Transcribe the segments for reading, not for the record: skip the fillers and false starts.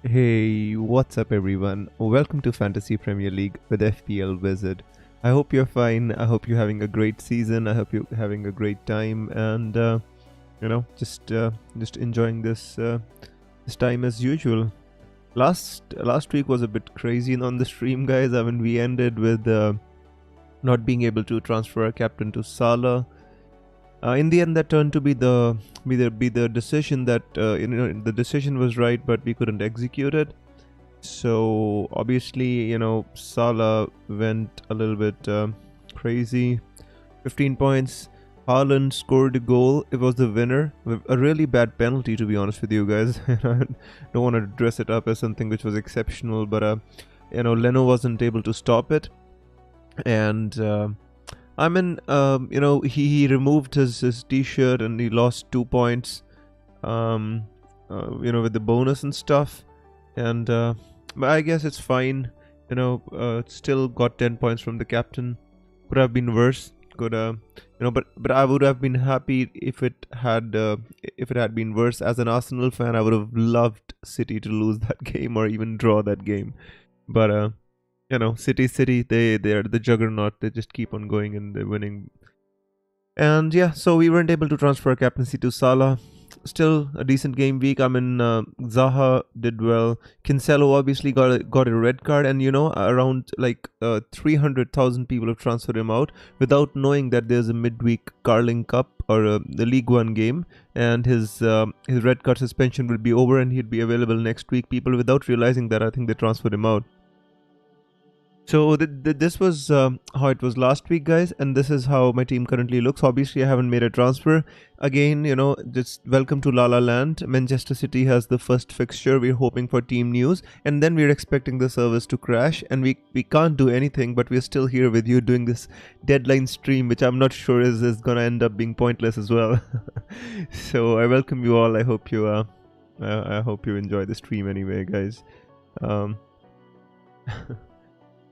Hey, what's up everyone? Welcome to Fantasy Premier League with FPL Wizard. I hope you're fine. I hope you're having a great season. I hope you're having a great time and just enjoying this time as usual. Last week was a bit crazy on the stream, guys. I mean, we ended with not being able to transfer our captain to Salah. In the end, that turned to be the decision that the decision was right, but we couldn't execute it. So obviously, Salah went a little bit crazy. 15 points. Haaland scored a goal. It was the winner. A really bad penalty, to be honest with you guys. I don't want to dress it up as something which was exceptional, but Leno wasn't able to stop it, and he removed his t-shirt and he lost 2 points, with the bonus and stuff, and but I guess it's fine. Still got 10 points from the captain. Could have been worse. But I would have been happy if it had been worse. As an Arsenal fan, I would have loved City to lose that game or even draw that game. But City, they are the juggernaut. They just keep on going and they're winning. And yeah, so we weren't able to transfer captaincy to Salah. Still a decent game week. I mean, Zaha did well. Cancelo obviously got a red card, and around 300,000 people have transferred him out without knowing that there's a midweek Carling Cup or the League One game, and his red card suspension will be over and he'd be available next week. People without realizing that, I think they transferred him out. So this was how it was last week, guys, and this is how my team currently looks. Obviously, I haven't made a transfer. Again, just welcome to La La Land. Manchester City has the first fixture. We're hoping for team news, and then we're expecting the service to crash, and we can't do anything, but we're still here with you doing this deadline stream, which I'm not sure is going to end up being pointless as well. So I welcome you all. I hope you enjoy the stream anyway, guys.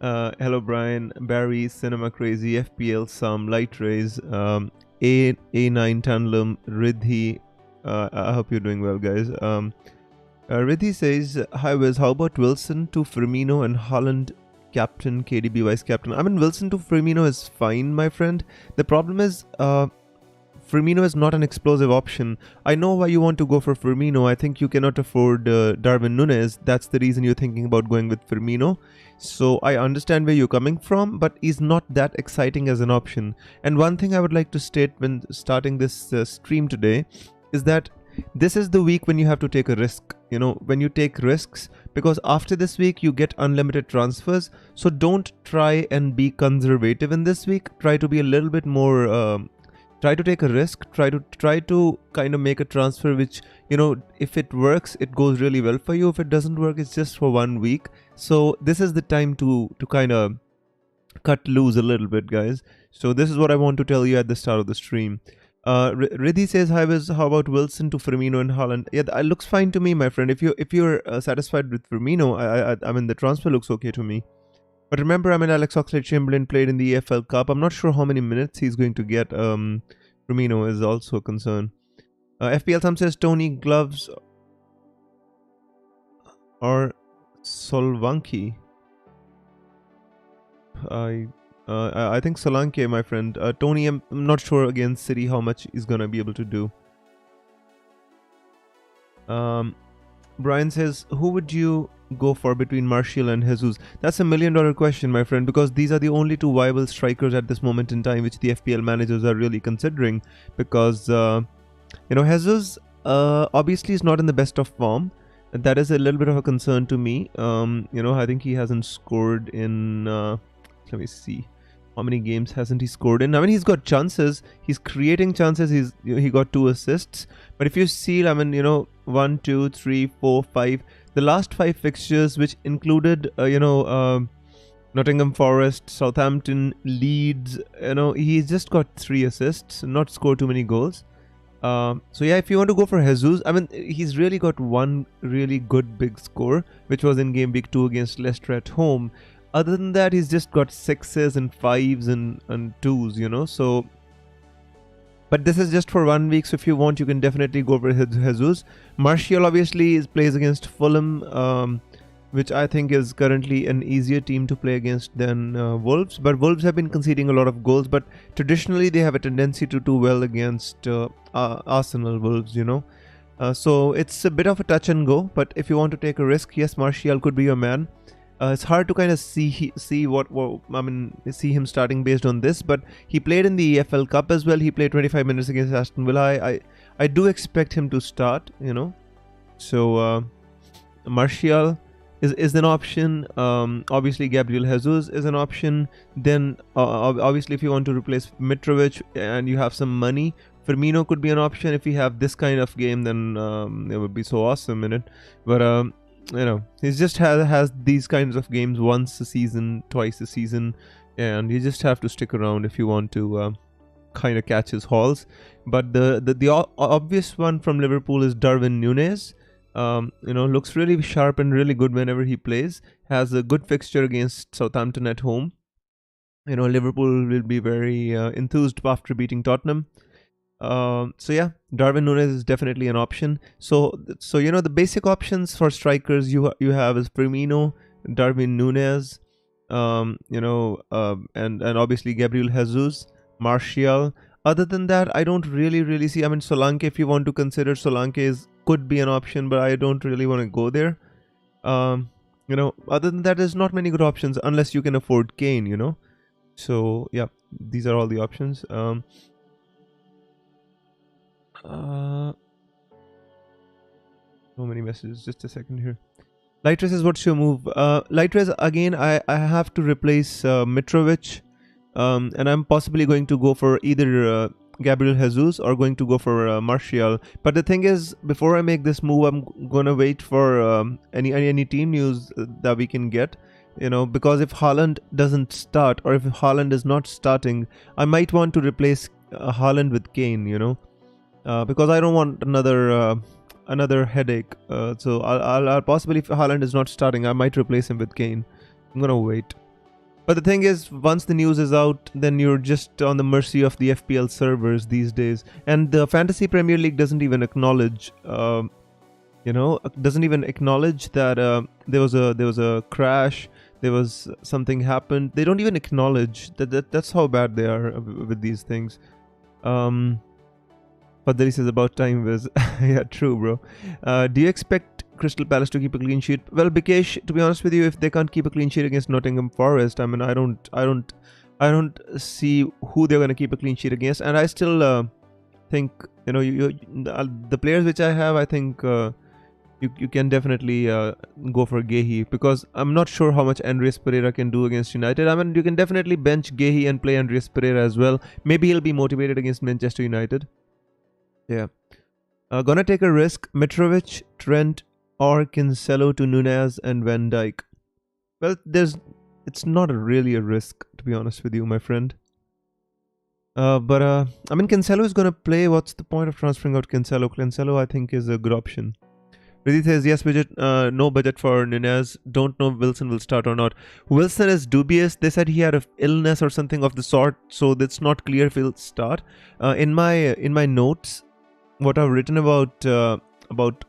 Hello Brian, Barry, Cinema Crazy, FPL, Sam, Light Rays, A9 Tanlum, Ridhi. I hope you're doing well, guys. Ridhi says, hi Wiz, how about Wilson to Firmino and Haaland captain, KDB vice captain? I mean, Wilson to Firmino is fine, my friend. The problem is, Firmino is not an explosive option. I know why you want to go for Firmino. I think you cannot afford Darwin Núñez. That's the reason you're thinking about going with Firmino. So I understand where you're coming from, but he's not that exciting as an option. And one thing I would like to state when starting this stream today is that this is the week when you have to take a risk. When you take risks, because after this week you get unlimited transfers. So don't try and be conservative in this week. Try to be a little bit more... Try to take a risk, try to kind of make a transfer which, if it works, it goes really well for you. If it doesn't work, it's just for 1 week. So this is the time to kind of cut loose a little bit, guys. So this is what I want to tell you at the start of the stream. Ridhi says, hi Wiz, how about Wilson to Firmino and Haaland? Yeah, that looks fine to me, my friend. If you're satisfied with Firmino, I mean, the transfer looks okay to me. But remember, Alex Oxlade-Chamberlain played in the EFL Cup. I'm not sure how many minutes he's going to get. Firmino is also a concern. FPL Thumb says Tony gloves or Solvanki. I think Solanke, my friend. Tony, I'm not sure against City how much he's gonna be able to do. Brian says, who would you go for between Martial and Jesus? That's $1 million question, my friend, because these are the only two viable strikers at this moment in time which the FPL managers are really considering, because Jesus obviously is not in the best of form. That is a little bit of a concern to me. I think he hasn't scored in let me see, how many games hasn't he scored in? I mean, he's got chances, he's creating chances, he got 2 assists, but if you see, 1, 2, 3, 4, 5, the last 5 fixtures, which included Nottingham Forest, Southampton, Leeds, he's just got 3 assists, not scored too many goals. So yeah, if you want to go for Jesus, I mean, he's really got one really good big score, which was in game week 2 against Leicester at home. Other than that, he's just got 6s and 5s and 2s, so But this is just for 1 week, so if you want, you can definitely go for Jesus. Martial obviously plays against Fulham, which I think is currently an easier team to play against than Wolves. But Wolves have been conceding a lot of goals, but traditionally they have a tendency to do well against Arsenal, Wolves, so it's a bit of a touch and go. But if you want to take a risk, yes, Martial could be your man. It's hard to kind of see him starting based on this, but he played in the EFL Cup as well. He played 25 minutes against Aston Villa. I do expect him to start, So Martial is an option. Obviously Gabriel Jesus is an option. Then obviously if you want to replace Mitrovic and you have some money, Firmino could be an option. If you have this kind of game, then it would be so awesome in it. But he just has these kinds of games once a season, twice a season, and you just have to stick around if you want to kind of catch his hauls. But the obvious one from Liverpool is Darwin Núñez. Looks really sharp and really good whenever he plays. Has a good fixture against Southampton at home. Liverpool will be very enthused after beating Tottenham. So yeah, Darwin Núñez is definitely an option. So the basic options for strikers you have is Firmino, Darwin Núñez, and obviously Gabriel Jesus, Martial. Other than that, I don't really see. I mean, Solanke, if you want to consider, Solanke could be an option, but I don't really want to go there. Other than that, there's not many good options unless you can afford Kane. So yeah, these are all the options. So many messages. Just a second here. Lightres says, what's your move? Lightres, again, I have to replace Mitrovic, and I'm possibly going to go for either Gabriel Jesus or going to go for Martial. But the thing is, before I make this move, I'm gonna wait for any team news that we can get. Because if Haaland doesn't start, or if Haaland is not starting, I might want to replace Haaland with Kane. Because I don't want another headache. So I'll possibly, if Haaland is not starting, I might replace him with Kane. I'm gonna wait. But the thing is, once the news is out, then you're just on the mercy of the FPL servers these days. And the Fantasy Premier League doesn't even acknowledge, that there was a crash, there was something happened. They don't even acknowledge that. That's how bad they are with these things. Fadli says, about time, Wiz. Yeah, true, bro. Do you expect Crystal Palace to keep a clean sheet? Well, Bikesh, to be honest with you, if they can't keep a clean sheet against Nottingham Forest, I mean, I don't see who they're gonna keep a clean sheet against. And I still think, the players which I have, I think you can definitely go for Gehi, because I'm not sure how much Andreas Pereira can do against United. I mean, you can definitely bench Gehi and play Andreas Pereira as well. Maybe he'll be motivated against Manchester United. Yeah. Gonna take a risk. Mitrovic, Trent, or Cancelo to Núñez and Van Dijk. Well, it's not really a risk, to be honest with you, my friend. But I mean, Cancelo is gonna play. What's the point of transferring out Cancelo? Cancelo, I think, is a good option. Riddhi says, yes, no budget for Núñez. Don't know if Wilson will start or not. Wilson is dubious. They said he had an illness or something of the sort, so it's not clear if he'll start. In my notes, what I've written about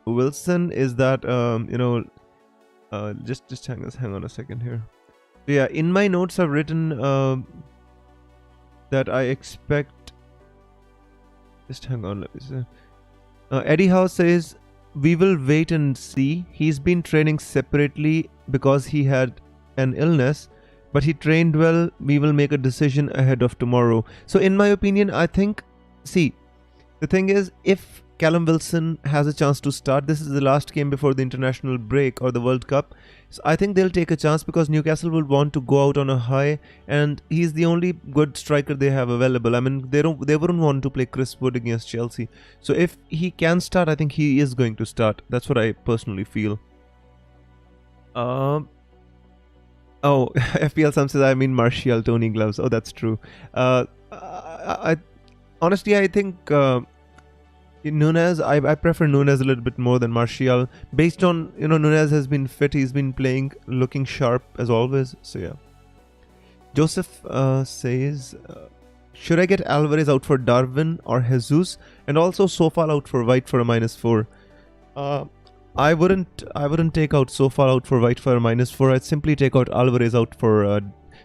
Wilson is that just hang on a second here. Yeah, in my notes I've written that I expect. Just hang on, let me see. Eddie Howe says, we will wait and see. He's been training separately because he had an illness, but he trained well. We will make a decision ahead of tomorrow. So in my opinion, I think, the thing is, if Callum Wilson has a chance to start, this is the last game before the international break or the World Cup. So I think they'll take a chance because Newcastle will want to go out on a high, and he's the only good striker they have available. I mean, they wouldn't want to play Chris Wood against Chelsea. So if he can start, I think he is going to start. That's what I personally feel. FPL Sam says, I mean Martial, Tony Gloves. Oh, that's true. Honestly, I think Núñez, I prefer Núñez a little bit more than Martial. Based on, Núñez has been fit, he's been playing, looking sharp as always. So yeah. Joseph says, Should I get Alvarez out for Darwin or Jesus, and also Sofal out for White for a -4? Uh, I wouldn't take out Sofal out for White for a -4. I'd simply take out Alvarez out for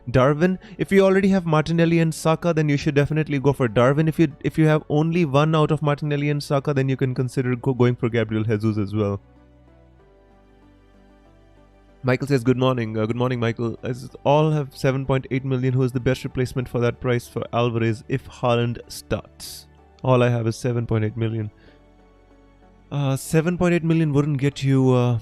Darwin. If you already have Martinelli and Saka, then you should definitely go for Darwin. If you have only one out of Martinelli and Saka, then you can consider going for Gabriel Jesus as well. Michael says, good morning. Good morning, Michael. As all have 7.8 million. Who is the best replacement for that price for Alvarez if Haaland starts? All I have is 7.8 million. 7.8 million wouldn't get you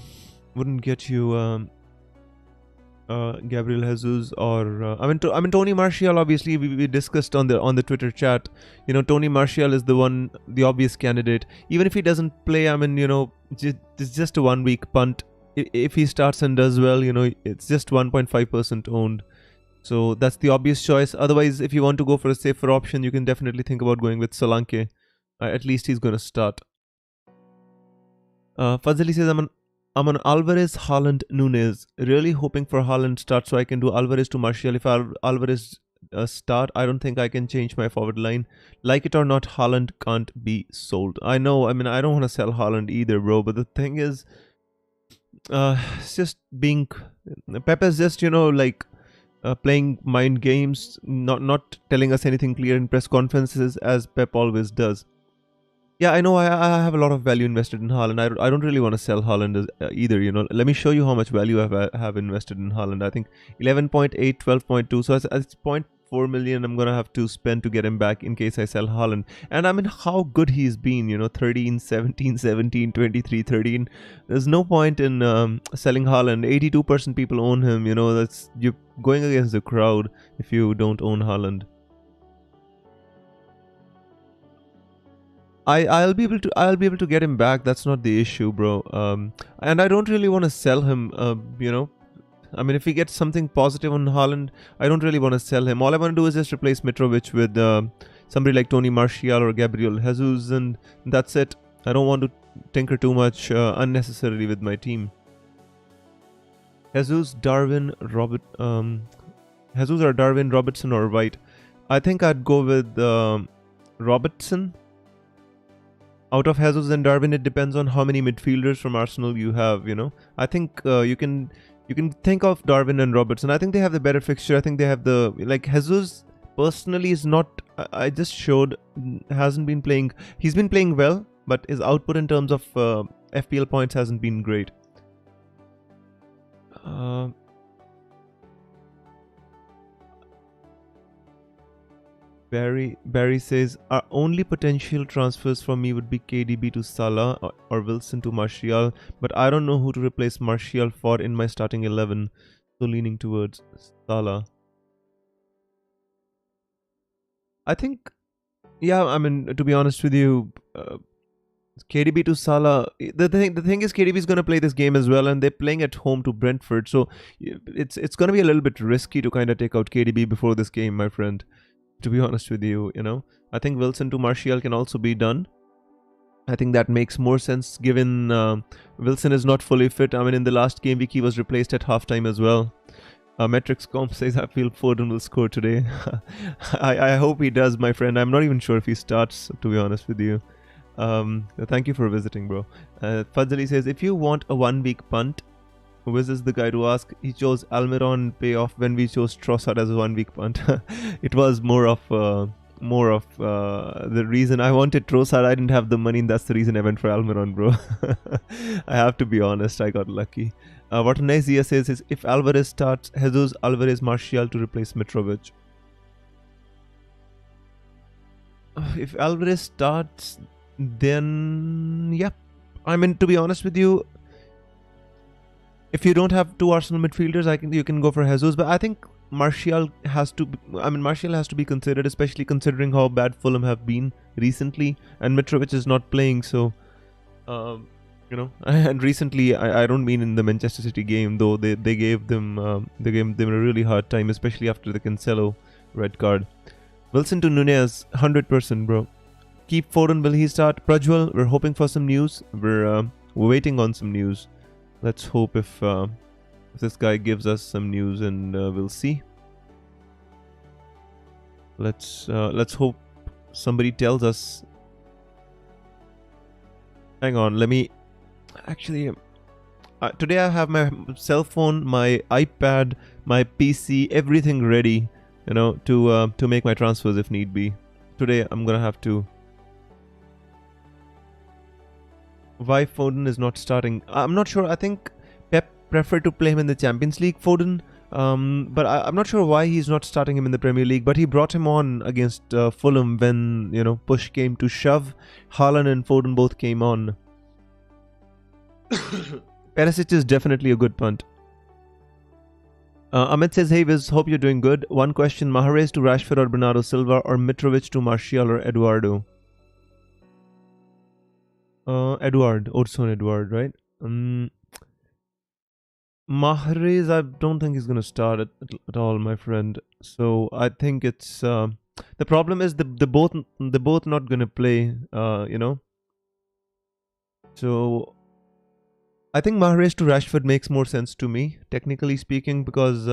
Gabriel Jesus or I mean Tony Martial. Obviously, we discussed on the Twitter chat. You know, Tony Martial is the obvious candidate. Even if he doesn't play, I mean, you know, it's just a 1 week punt. If he starts and does well, you know, it's just 1.5% owned. So that's the obvious choice. Otherwise, if you want to go for a safer option, you can definitely think about going with Solanke. At least he's going to start. Fazali says, I'm on Alvarez, Haaland, Nunes. Really hoping for Haaland start so I can do Alvarez to Martial. If Alvarez start, I don't think I can change my forward line. Like it or not, Haaland can't be sold. I know, I mean, I don't want to sell Haaland either, bro. But the thing is, it's just being... Pep is just, you know, like... playing mind games, not telling us anything clear in press conferences as Pep always does. Yeah, I know I have a lot of value invested in Haaland. I don't really want to sell Haaland either, you know. Let me show you how much value I have invested in Haaland. I think 11.8, 12.2. So it's 0.4 million I'm going to have to spend to get him back in case I sell Haaland. And I mean, how good he's been, you know, 13, 17, 17, 23, 13. There's no point in selling Haaland. 82% people own him, you know. You're going against the crowd if you don't own Haaland. I'll be able to get him back. That's not the issue, bro. And I don't really want to sell him. You know, I mean, if he gets something positive on Haaland, I don't really want to sell him. All I want to do is just replace Mitrovic with somebody like Tony Martial or Gabriel Jesus, and that's it. I don't want to tinker too much unnecessarily with my team. Jesus, Darwin, Jesus or Darwin, Robertson or White. I think I'd go with Robertson. Out of Jesus and Darwin, it depends on how many midfielders from Arsenal you have, you know. I think you can think of Darwin and Robertson. I think they have the better fixture. I think they have the... Like, Jesus personally is not... I just showed... Hasn't been playing... He's been playing well, but his output in terms of FPL points hasn't been great. Barry says, our only potential transfers for me would be KDB to Salah or Wilson to Martial, but I don't know who to replace Martial for in my starting 11, so leaning towards Salah. I think, yeah, I mean, to be honest with you, KDB to Salah, the thing is KDB is going to play this game as well, and they're playing at home to Brentford, so it's going to be a little bit risky to kind of take out KDB before this game, my friend. To be honest with you, you know, I think Wilson to Martial can also be done. I think that makes more sense given Wilson is not fully fit. I mean, in the last game week, he was replaced at halftime as well. Metrics.com says, I feel Foden will score today. I hope he does, my friend. I'm not even sure if he starts, to be honest with you. Thank you for visiting, bro. Fadzali says, if you want a 1 week punt, Wiz is the guy to ask. He chose Almiron payoff when we chose Trossard as a 1 week punt. It was more of the reason I wanted Trossard. I didn't have the money, and that's the reason I went for Almiron, bro. I have to be honest, I got lucky. What Nezia says is, if Alvarez starts, Jesus, Alvarez, Martial to replace Mitrovic. If Alvarez starts, then yeah. I mean, to be honest with you, if you don't have two Arsenal midfielders, you can go for Jesus, but I think Martial has to be considered, especially considering how bad Fulham have been recently, and Mitrovic is not playing, so you know. And recently, I don't mean in the Manchester City game, though they gave them a really hard time, especially after the Cancelo red card. Wilson to Nunez, 100%, bro. Keep Foden. Will he start? Prajwal, we're hoping for some news. We're waiting on some news. Let's hope if this guy gives us some news, and we'll see. Let's hope somebody tells us. Hang on, let me actually. Today I have my cell phone, my iPad, my PC, everything ready, to make my transfers if need be. Today I'm gonna have to. Why Foden is not starting? I'm not sure. I think Pep preferred to play him in the Champions League, Foden. But I'm not sure why he's not starting him in the Premier League. But he brought him on against Fulham when push came to shove. Haaland and Foden both came on. Perisic is definitely a good punt. Amit says, hey Viz, hope you're doing good. One question, Mahrez to Rashford or Bernardo Silva or Mitrovic to Martial or Eduardo? Odson Edward, right? Mahrez, I don't think he's going to start at all, my friend. So I think it's... the problem is they're both not going to play, So I think Mahrez to Rashford makes more sense to me, technically speaking, because,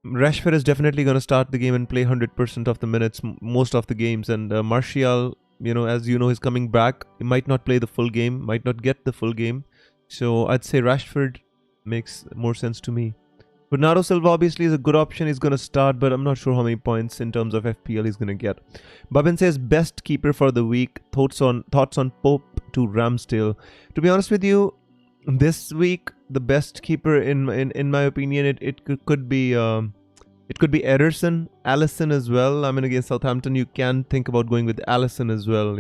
Rashford is definitely going to start the game and play 100% of the minutes, most of the games. And Martial, as you know, is coming back. He might not play the full game, might not get the full game. So I'd say Rashford makes more sense to me. Bernardo Silva obviously is a good option. He's going to start, but I'm not sure how many points in terms of FPL he's going to get. Babin says, best keeper for the week. Thoughts on Pope to Ramsdale. To be honest with you, this week the best keeper in my opinion, it could be Ederson, Alisson as well. I mean, against Southampton, you can think about going with Alisson as well.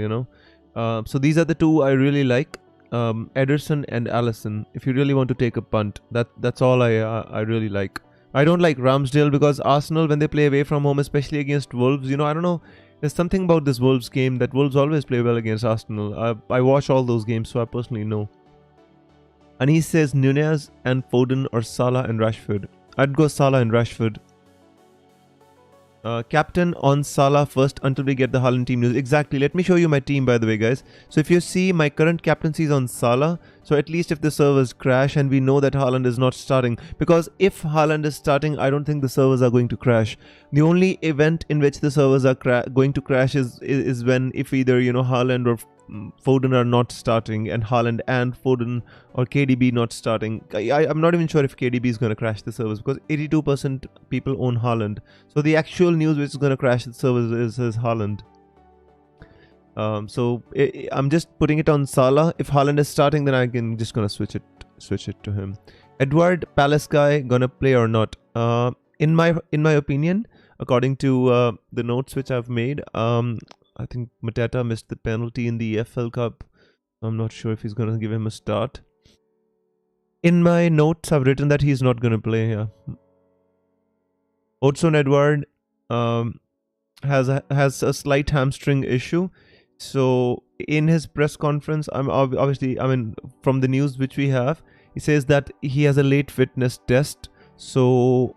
So these are the two I really like. Ederson and Alisson. If you really want to take a punt, that's all I really like. I don't like Ramsdale because Arsenal, when they play away from home, especially against Wolves, I don't know, there's something about this Wolves game that Wolves always play well against Arsenal. I watch all those games, so I personally know. And he says Nunez and Foden or Salah and Rashford. I'd go Salah and Rashford. Captain on Salah first until we get the Haaland team news. Exactly. Let me show you my team, by the way, guys. So if you see, my current captaincy is on Salah. So at least if the servers crash and we know that Haaland is not starting. Because if Haaland is starting, I don't think the servers are going to crash. The only event in which the servers are going to crash is when if either, Haaland or Foden are not starting, and Haaland and Foden or KDB not starting. I'm not even sure if KDB is going to crash the servers because 82% people own Haaland. So the actual news which is going to crash the servers is Haaland. So I'm just putting it on Salah. If Haaland is starting, then I can just gonna switch it to him. Edward, Palace guy, gonna play or not? In my opinion, according to the notes which I've made, I think Mateta missed the penalty in the EFL Cup. I'm not sure if he's going to give him a start. In my notes, I've written that he's not going to play here. Odson Edward has a slight hamstring issue. So in his press conference, from the news which we have, he says that he has a late fitness test. So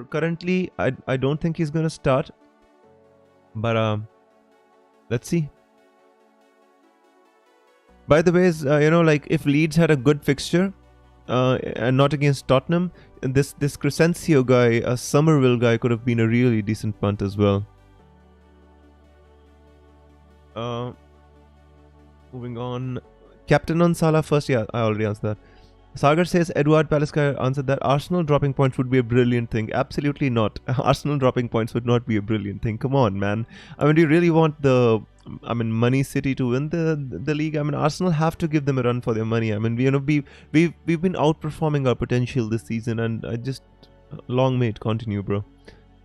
currently, I don't think he's going to start. But let's see. By the way, if Leeds had a good fixture and not against Tottenham, this Crescencio guy, a Somerville guy, could have been a really decent punt as well. Moving on. Captain on Salah first. Yeah, I already answered that. Sagar says Edward Palaska answered that Arsenal dropping points would be a brilliant thing. Absolutely not. Arsenal dropping points would not be a brilliant thing. Come on, man. Do you really want Money City to win the league? Arsenal have to give them a run for their money. We've been outperforming our potential this season, and I just long may it continue, bro.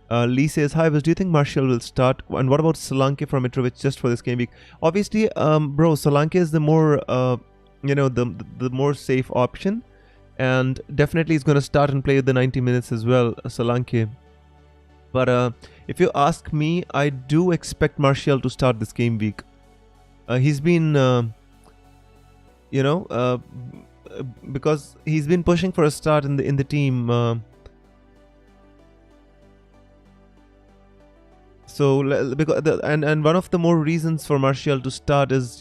Lee says, hi, do you think Martial will start? And what about Solanke for Mitrovic just for this game week? Obviously, bro, Solanke is the more the more safe option, and definitely he's going to start and play the 90 minutes as well, Solanke. But if you ask me, I do expect Martial to start this game week. He's been because he's been pushing for a start in the team. So because and one of the more reasons for Martial to start is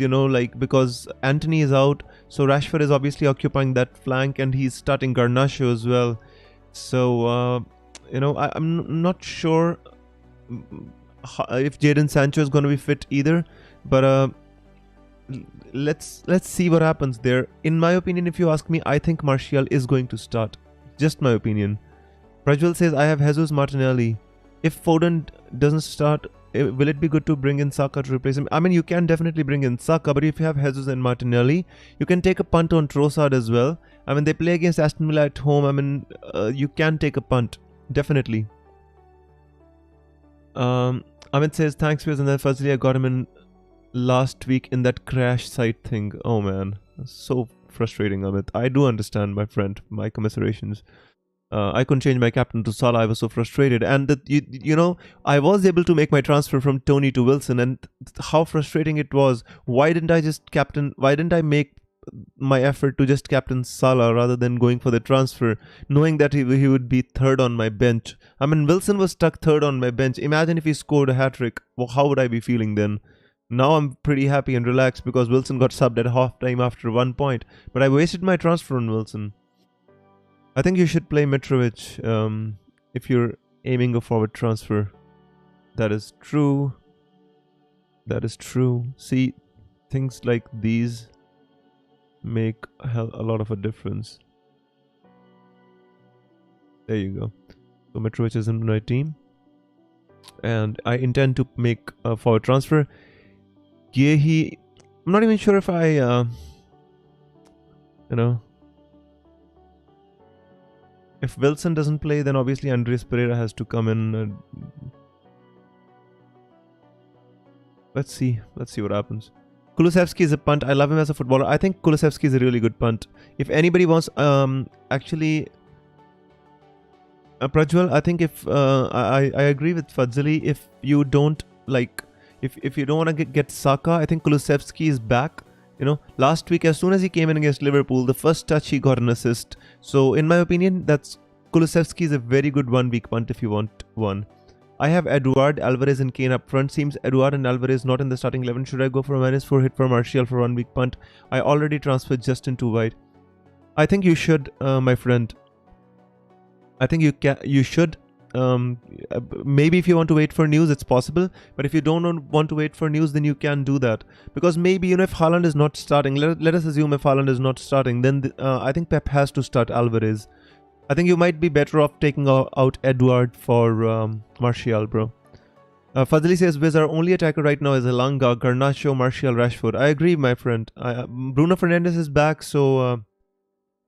because Antony is out, so Rashford is obviously occupying that flank, and he's starting Garnacho as well. So I'm not sure if Jadon Sancho is going to be fit either, but let's see what happens there. In my opinion, if you ask me, I think Martial is going to start. Just my opinion. Prajwal says, I have Jesus Martinelli. If Foden doesn't start, will it be good to bring in Saka to replace him? I mean, you can definitely bring in Saka, but if you have Jesus and Martinelli, you can take a punt on Trossard as well. I mean, they play against Aston Villa at home. I mean, you can take a punt. Definitely. Amit says, thanks for and then firstly I got him in last week in that crash site thing. Oh man, so frustrating, Amit. I do understand, my friend. My commiserations. I couldn't change my captain to Salah. I was so frustrated, and I was able to make my transfer from Tony to Wilson, and how frustrating it was. Why didn't I make my effort to just captain Salah rather than going for the transfer, knowing that he would be third on my bench? I mean, Wilson was stuck third on my bench. Imagine if he scored a hat-trick. Well, how would I be feeling then? Now I'm pretty happy and relaxed because Wilson got subbed at half-time after 1 point, but I wasted my transfer on Wilson. I think you should play Mitrovic if you're aiming a forward transfer. That is true. That is true. See, things like these make a lot of a difference. There you go. So Mitrovic is in my team, and I intend to make a forward transfer. Gehi, I'm not even sure if I, if Wilson doesn't play, then obviously Andres Pereira has to come in. Let's see what happens. Kulusevski is a punt. I love him as a footballer. I think Kulusevski is a really good punt. If anybody wants, actually, Prajwal, I think if I agree with Fadzali. If you don't like, if you don't want to get Saka, I think Kulusevski is back. Last week, as soon as he came in against Liverpool, the first touch he got an assist. So, in my opinion, Kulusevski is a very good 1 week punt if you want one. I have Eduard, Alvarez and Kane up front. Seems Eduard and Alvarez not in the starting 11. Should I go for a -4 hit for Martial for 1 week punt? I already transferred Justin to wide. I think you should, my friend. I think you should. Maybe if you want to wait for news, it's possible. But if you don't want to wait for news, then you can do that. Because maybe, if Haaland is not starting, let us assume if Haaland is not starting, then I think Pep has to start Alvarez. I think you might be better off taking out Eduard for Martial, bro. Fadli says, Wiz, our only attacker right now is Elanga, Garnacho, Martial, Rashford. I agree, my friend. Bruno Fernandes is back, so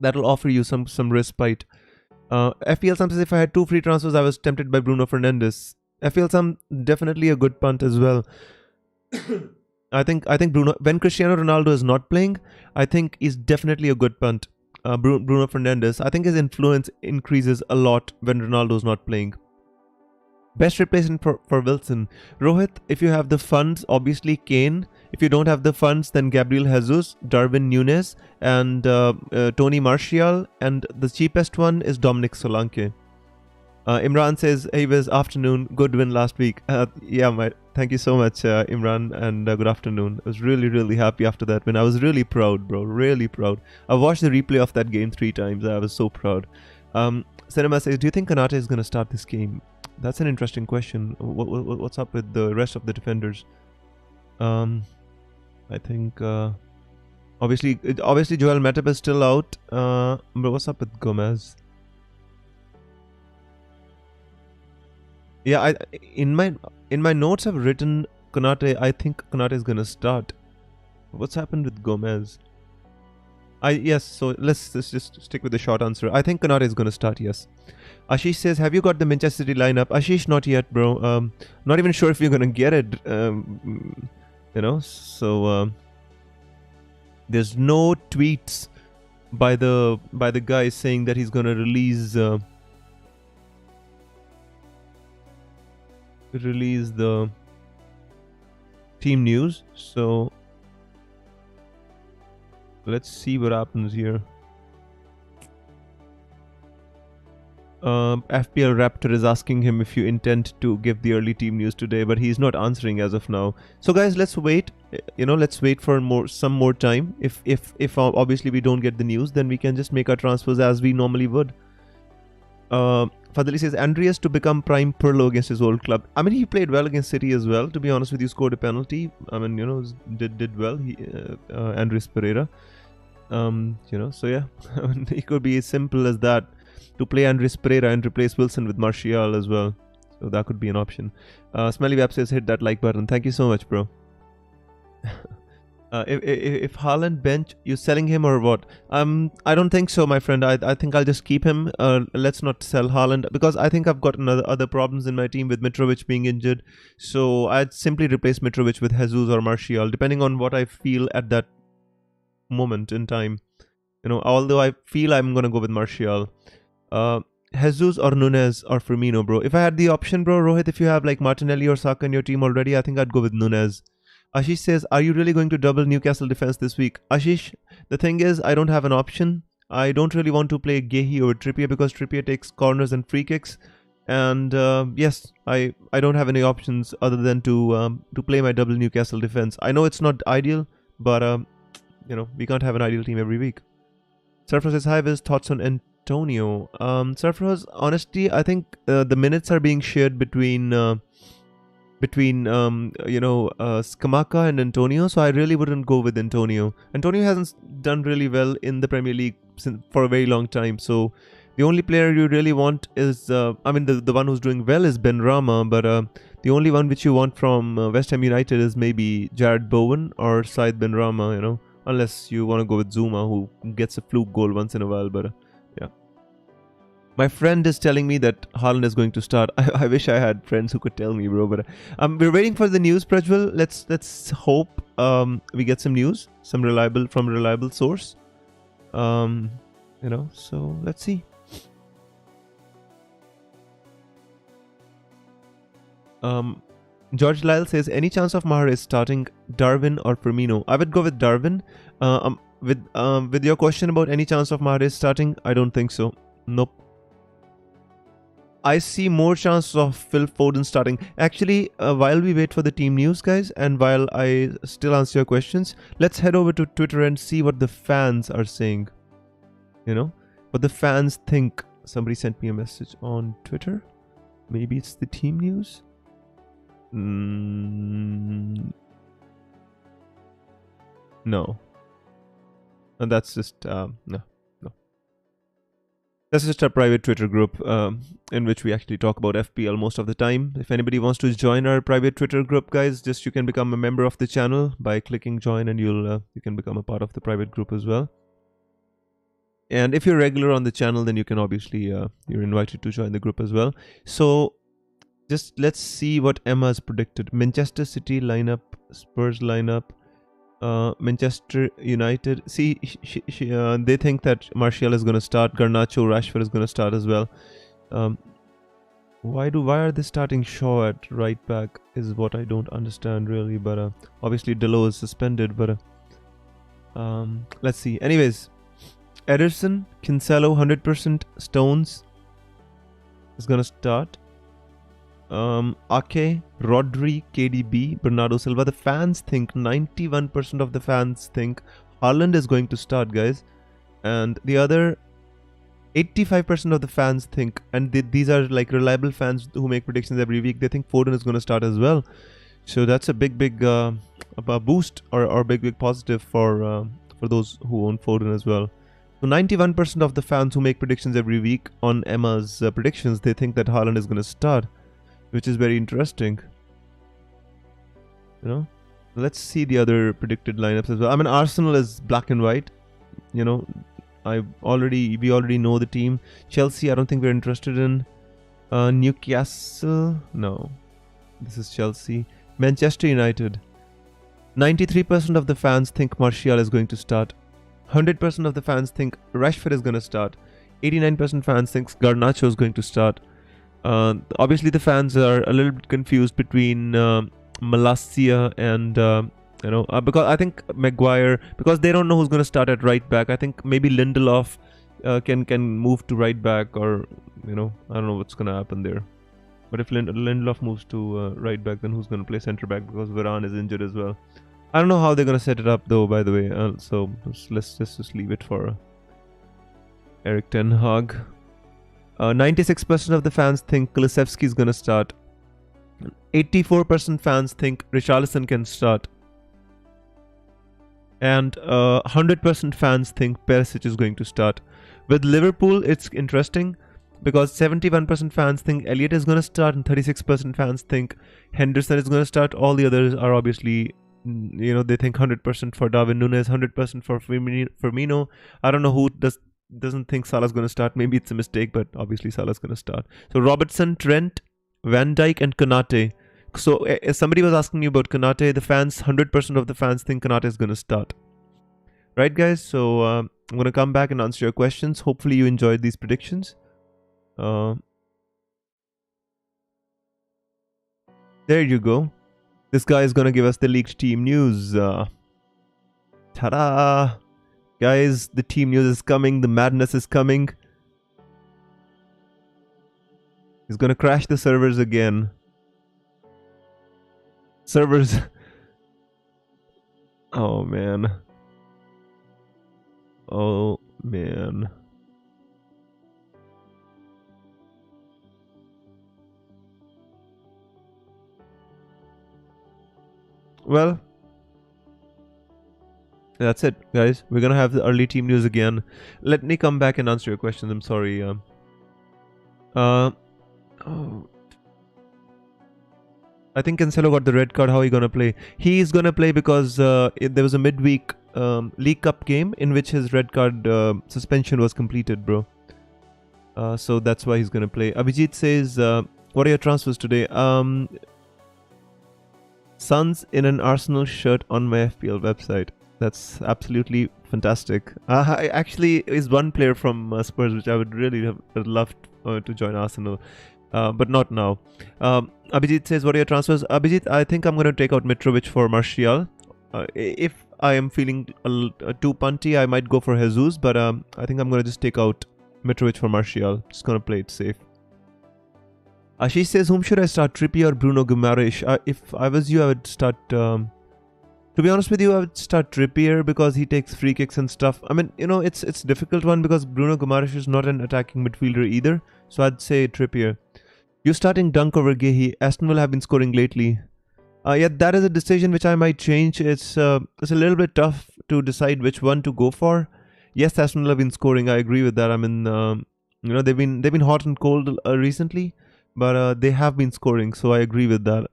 that'll offer you some respite. FPL Sam says, if I had 2 free transfers, I was tempted by Bruno Fernandes. FPL Sam, definitely a good punt as well. I think Bruno, when Cristiano Ronaldo is not playing, I think he's definitely a good punt. Bruno Fernandes, I think his influence increases a lot when Ronaldo is not playing. Best replacement for Wilson. Rohit, if you have the funds, obviously Kane. If you don't have the funds, then Gabriel Jesus, Darwin Núñez, and Tony Martial. And the cheapest one is Dominic Solanke. Imran says, hey Wiz, afternoon, good win last week. Thank you so much, Imran, and good afternoon. I was really, really happy after that win. I was really proud, bro, really proud. I watched the replay of that game 3 times. I was so proud. Cinema says, do you think Konate is going to start this game? That's an interesting question. What's up with the rest of the defenders? I think obviously Joel Matip is still out. But what's up with Gomez? Yeah, in my notes I've written Konate. I think Konate is gonna start. What's happened with Gomez? Yes. So let's just stick with the short answer. I think Konate is gonna start. Yes. Ashish says, have you got the Manchester City lineup? Ashish, not yet, bro. Not even sure if you're gonna get it. So there's no tweets by the guy saying that he's gonna release the team news. So let's see what happens here. FPL Raptor is asking him if you intend to give the early team news today, but he's not answering as of now. So guys, let's wait. Let's wait for some more time. If obviously we don't get the news, then we can just make our transfers as we normally would. Fadli says Andreas to become prime Pirlo against his old club. I mean, he played well against City as well. To be honest with you, scored a penalty. I mean, you know, did well. He Andres Pereira. You know, so yeah, it could be as simple as that to play Andres Pereira and replace Wilson with Martial as well. So that could be an option. Smelly Web says hit that like button. Thank you so much, bro. If Haaland bench, you selling him or what? I don't think so, my friend. I think I'll just keep him. Let's not sell Haaland because I think I've got other problems in my team with Mitrovic being injured. So I'd simply replace Mitrovic with Jesus or Martial, depending on what I feel at that moment in time. You know, although I feel I'm gonna go with Martial. Jesus or Nunez or Firmino, bro. If I had the option, bro, Rohit, if you have like Martinelli or Saka in your team already, I think I'd go with Nunez. Ashish says, are you really going to double Newcastle defense this week? Ashish, the thing is, I don't have an option. I don't really want to play Gehi over Trippier because Trippier takes corners and free kicks. And yes, I don't have any options other than to play my double Newcastle defense. I know it's not ideal, but you know, we can't have an ideal team every week. Surfroz says, hi, Viz, thoughts on Antonio? Surfroz, honestly, I think the minutes are being shared between Skamaka and Antonio, so I really wouldn't go with Antonio. Antonio hasn't done really well in the Premier League for a very long time, so the only player you really want is, the one who's doing well is Ben Rama, but the only one which you want from West Ham United is maybe Jared Bowen or Said Ben Rama, you know, unless you want to go with Zuma, who gets a fluke goal once in a while, but yeah. My friend is telling me that Haaland is going to start. I wish I had friends who could tell me, bro. But we're waiting for the news, Prajwal. Let's hope we get some news, from a reliable source. You know. So let's see. George Lyle says, any chance of Mahrez starting Darwin or Firmino? I would go with Darwin. With your question about any chance of Mahrez starting, I don't think so. Nope. I see more chances of Phil Foden starting. Actually, while we wait for the team news, guys, and while I still answer your questions, let's head over to Twitter and see what the fans are saying. You know, what the fans think. Somebody sent me a message on Twitter. Maybe it's the team news. No. And that's just, no. That's just a private Twitter group in which we actually talk about FPL most of the time. If anybody wants to join our private Twitter group, guys, just you can become a member of the channel by clicking join, and you can become a part of the private group as well. And if you're regular on the channel, then you can obviously you're invited to join the group as well. So just let's see what Emma's predicted. Manchester City lineup, Spurs lineup. Manchester United. See, they think that Martial is going to start. Garnacho, Rashford is going to start as well. Why are they starting Shaw at right back? Is what I don't understand really. But obviously Delo is suspended. But let's see. Anyways, Ederson, Cancelo, 100%. Stones is going to start. Ake, Rodri, KDB, Bernardo Silva. The fans think, 91% of the fans think Haaland is going to start, guys. And the other 85% of the fans think, and these are like reliable fans who make predictions every week, they think Foden is going to start as well. So that's a big boost or big positive for those who own Foden as well. So 91% of the fans who make predictions every week on Emma's predictions, they think that Haaland is going to start, which is very interesting. You know, let's see the other predicted lineups as well. I mean, Arsenal is black and white. You know, we already know the team. Chelsea, I don't think we're interested in. Newcastle, no. This is Chelsea. Manchester United. 93% of the fans think Martial is going to start. 100% of the fans think Rashford is going to start. 89% fans think Garnacho is going to start. Obviously, the fans are a little bit confused between Malacia and because I think Maguire, because they don't know who's going to start at right back. I think maybe Lindelof can move to right back, or I don't know what's going to happen there. But if Lindelof moves to right back, then who's going to play centre back, because Varane is injured as well. I don't know how they're going to set it up though, by the way. So let's just leave it for Eric Ten Hag. 96% of the fans think Kulusevski is gonna start. 84% fans think Richarlison can start. And 100% fans think Perisic is going to start. With Liverpool, it's interesting because 71% fans think Elliott is going to start and 36% fans think Henderson is going to start. All the others are obviously, they think 100% for Darwin Núñez, 100% for Firmino. I don't know who doesn't think Salah's going to start. Maybe it's a mistake, but obviously Salah's going to start. So Robertson, Trent, Van Dijk and Konate. So somebody was asking me about Konate. The fans, 100% of the fans think Konate is going to start. Right, guys? So I'm going to come back and answer your questions. Hopefully you enjoyed these predictions. There you go. This guy is going to give us the leaked team news. Ta-da! Guys, the team news is coming. The madness is coming. He's going to crash the servers again. Servers. Oh man. Oh man. Well, that's it, guys. We're gonna have the early team news again. Let me come back and answer your questions. I'm sorry. I think Cancelo got the red card. How are you gonna play? He's gonna play because there was a midweek League Cup game in which his red card suspension was completed, bro. So that's why he's gonna play. Abhijit says, "What are your transfers today?" Suns in an Arsenal shirt on my FPL website. That's absolutely fantastic. I actually is one player from Spurs which I would really have loved to join Arsenal. But not now. Abhijit says, what are your transfers? Abhijit, I think I'm going to take out Mitrovic for Martial. If I am feeling too punty, I might go for Jesus, but I think I'm going to just take out Mitrovic for Martial. Just going to play it safe. Ashish says, whom should I start, Trippier or Bruno Guimaraes? If I was you, I would start... to be honest with you, I would start Trippier because he takes free kicks and stuff. I mean, it's a difficult one because Bruno Guimaraes is not an attacking midfielder either. So I'd say Trippier. You're starting Dunk over Gehi. Aston Villa have been scoring lately. Yeah, that is a decision which I might change. It's a little bit tough to decide which one to go for. Yes, Aston Villa have been scoring. I agree with that. I mean, they've been hot and cold recently, but they have been scoring. So I agree with that.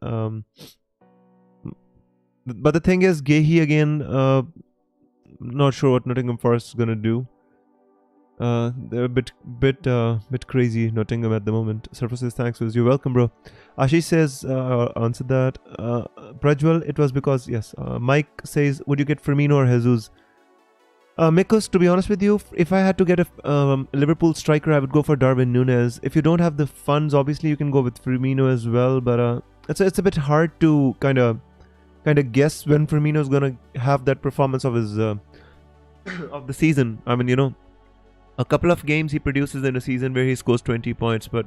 But the thing is, Gehi again. Not sure what Nottingham Forest is gonna do. They're a bit crazy, Nottingham at the moment. Surface says, thanks, you're welcome, bro. Ashish says, answer that. Prajwal, it was because, yes. Mike says, would you get Firmino or Jesus? Mikos, to be honest with you, if I had to get a Liverpool striker, I would go for Darwin Núñez. If you don't have the funds, obviously you can go with Firmino as well, but it's a bit hard to kind of guess when Firmino is gonna have that performance of his of the season. I mean, a couple of games he produces in a season where he scores 20 points, but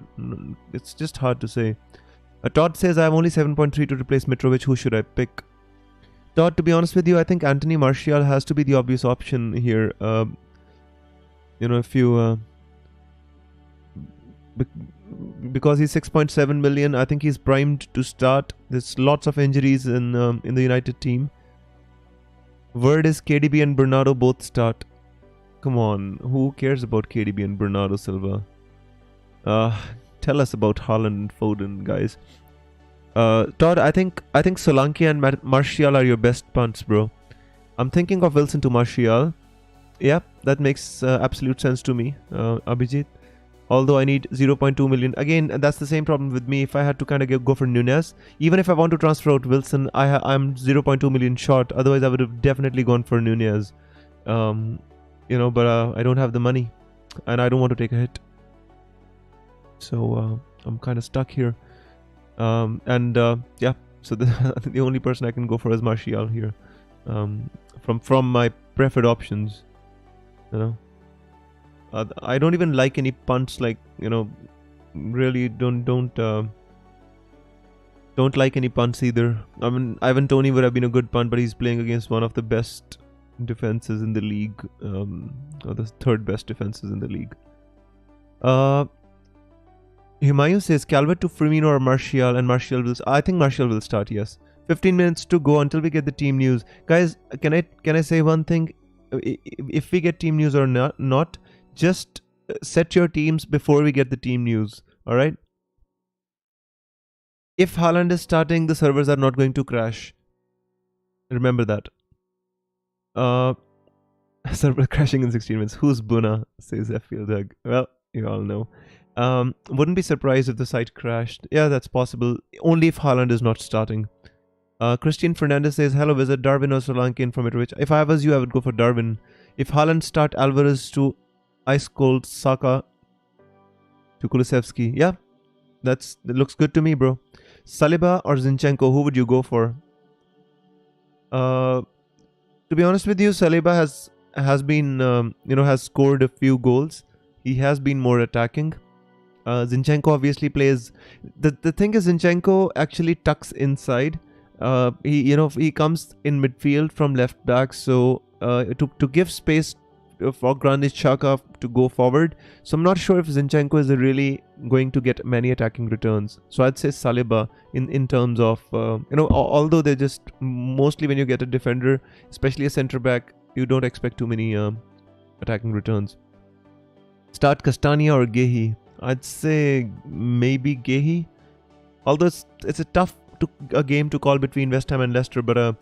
it's just hard to say. Todd says, I have only 7.3 to replace Mitrovic. Who should I pick? Todd, to be honest with you, I think Anthony Martial has to be the obvious option here. If you... because he's 6.7 million, I think he's primed to start. There's lots of injuries in the United team. Word is KDB and Bernardo both start. Come on, who cares about KDB and Bernardo Silva? Tell us about Haaland and Foden, guys. Todd, I think Solanke and Martial are your best punts, bro. I'm thinking of Wilson to Martial. Yeah, that makes absolute sense to me, Abhijit. Although I need 0.2 million. Again, that's the same problem with me. If I had to kind of go for Núñez, even if I want to transfer out Wilson, I'm 0.2 million short. Otherwise, I would have definitely gone for Núñez. But I don't have the money and I don't want to take a hit. So I'm kind of stuck here. Yeah, so the only person I can go for is Martial here. From my preferred options, I don't even like any punts, like, really don't like any punts either. I mean, Ivan Toney would have been a good punt, but he's playing against one of the best defenses in the league, or the third best defenses in the league. Humayun says Calvert to Firmino or Martial, and Martial will. I think Martial will start. Yes. 15 minutes to go until we get the team news, guys. Can I say one thing? If we get team news or not, just set your teams before we get the team news. All right. If Haaland is starting, the servers are not going to crash. Remember that. Server crashing in 16 minutes. Who's Buna? Says FPL Doug. Well, you all know. Wouldn't be surprised if the site crashed. Yeah, that's possible. Only if Haaland is not starting. Christian Fernandez says, hello, visit Darwin or Sri Lankan from Mitrovic. If I was you, I would go for Darwin. If Haaland start, Alvarez to ice cold Saka to Kulusevski. Yeah, that looks good to me, bro. Saliba or Zinchenko, who would you go for? To be honest with you, Saliba has been has scored a few goals. He has been more attacking. Zinchenko obviously plays. The thing is, Zinchenko actually tucks inside. He comes in midfield from left back, so to give space for Granit Xhaka to go forward. So I'm not sure if Zinchenko is really going to get many attacking returns. So I'd say Saliba in terms of although they're just mostly when you get a defender, especially a centre back, you don't expect too many attacking returns. Start Castagna or Guehi? I'd say maybe Guehi. Although it's a tough a game to call between West Ham and Leicester, but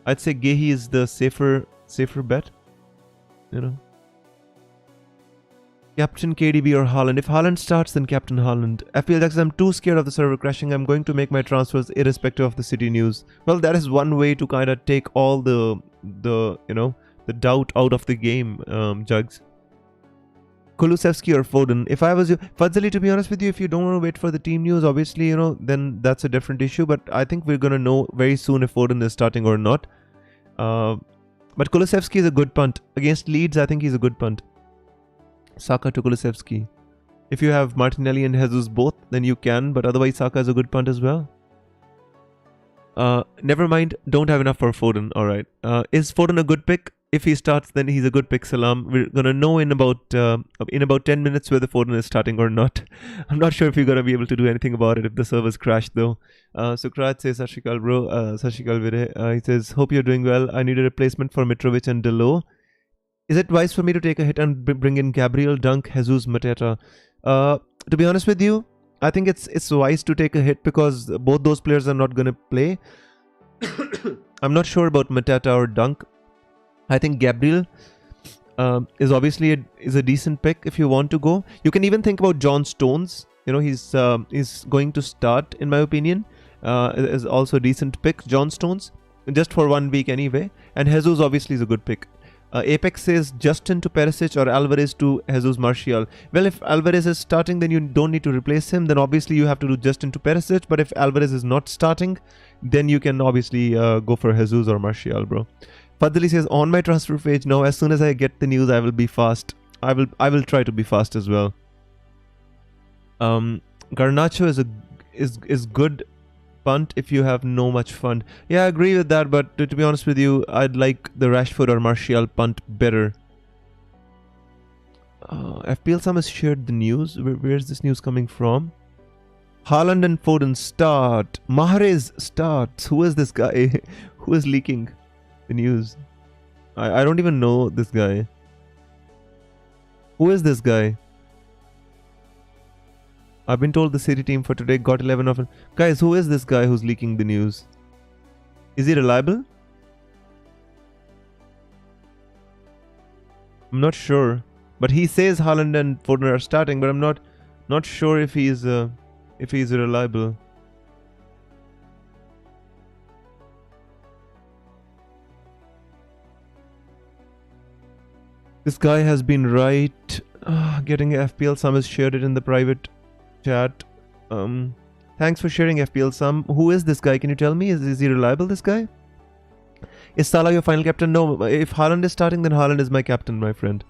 I'd say Guehi is the safer bet. Captain KDB or Haaland? If Haaland starts, then Captain Haaland. I feel like I'm too scared of the server crashing. I'm going to make my transfers irrespective of the City news. Well, that is one way to kind of take all the doubt out of the game, Jugs. Kulusevski or Foden? If I was you, Fadzali, to be honest with you, if you don't want to wait for the team news, obviously, then that's a different issue. But I think we're going to know very soon if Foden is starting or not. But Kulusevski is a good punt. Against Leeds, I think he's a good punt. Saka to Kulusevski. If you have Martinelli and Jesus both, then you can. But otherwise, Saka is a good punt as well. Never mind. Don't have enough for Foden. Alright. Is Foden a good pick? If he starts, then he's a good pick, Salam. We're going to know in about 10 minutes whether Foden is starting or not. I'm not sure if you're going to be able to do anything about it if the servers crash, though. Sukrat says, Sashikal, bro. Sashikal Vire. He says, hope you're doing well. I need a replacement for Mitrovic and Delo. Is it wise for me to take a hit and bring in Gabriel, Dunk, Jesus, Mateta? To be honest with you, I think it's wise to take a hit because both those players are not going to play. I'm not sure about Mateta or Dunk. I think Gabriel is obviously a decent pick if you want to go. You can even think about John Stones. He's going to start, in my opinion. Is also a decent pick. John Stones, just for 1 week anyway. And Jesus obviously is a good pick. Apex says Justin to Perisic or Alvarez to Jesus Martial. Well, if Alvarez is starting, then you don't need to replace him. Then obviously you have to do Justin to Perisic. But if Alvarez is not starting, then you can obviously go for Jesus or Martial, bro. Fadli says, on my transfer page now, as soon as I get the news, I will be fast. I will try to be fast as well. Garnacho is good punt if you have no much fun. Yeah, I agree with that, but to be honest with you, I'd like the Rashford or Martial punt better. FPL Sam has shared the news. Where's this news coming from? Haaland and Foden start. Mahrez starts. Who is this guy? Who is leaking the news? I don't even know this guy. Who is this guy? I've been told the City team for today got 11 of... Guys, who is this guy who's leaking the news? Is he reliable? I'm not sure. But he says Haaland and Foden are starting, but I'm not sure if he's reliable. This guy has been right. Getting FPL Sam has shared it in the private chat. Thanks for sharing, FPL Sam. Who is this guy? Can you tell me? Is he reliable, this guy? Is Salah your final captain? No. If Haaland is starting, then Haaland is my captain, my friend.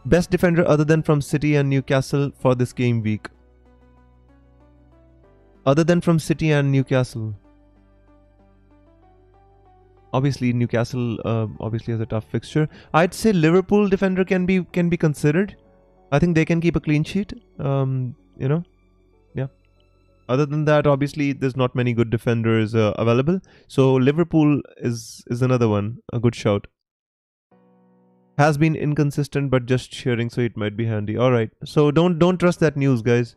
Best defender other than from City and Newcastle for this game week. Other than from City and Newcastle. Obviously, Newcastle obviously has a tough fixture. I'd say Liverpool defender can be considered. I think they can keep a clean sheet. Yeah. Other than that, obviously, there's not many good defenders available. So Liverpool is another one, a good shout. Has been inconsistent, but just cheering, so it might be handy. All right, so don't trust that news, guys.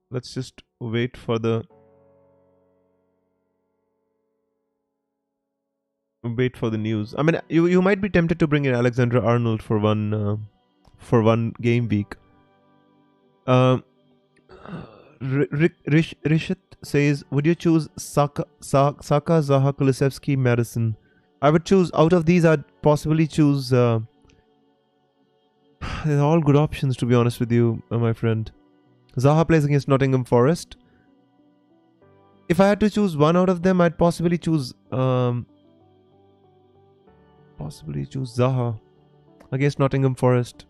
Let's just wait for the news. I mean, you might be tempted to bring in Alexander Arnold for one game week. Um, Rishit says, would you choose Saka, Zaha, Kulusevski, Madison? I would choose out of these. I'd possibly choose. They're all good options, to be honest with you, my friend. Zaha plays against Nottingham Forest. If I had to choose one out of them, I'd possibly choose Zaha against Nottingham Forest.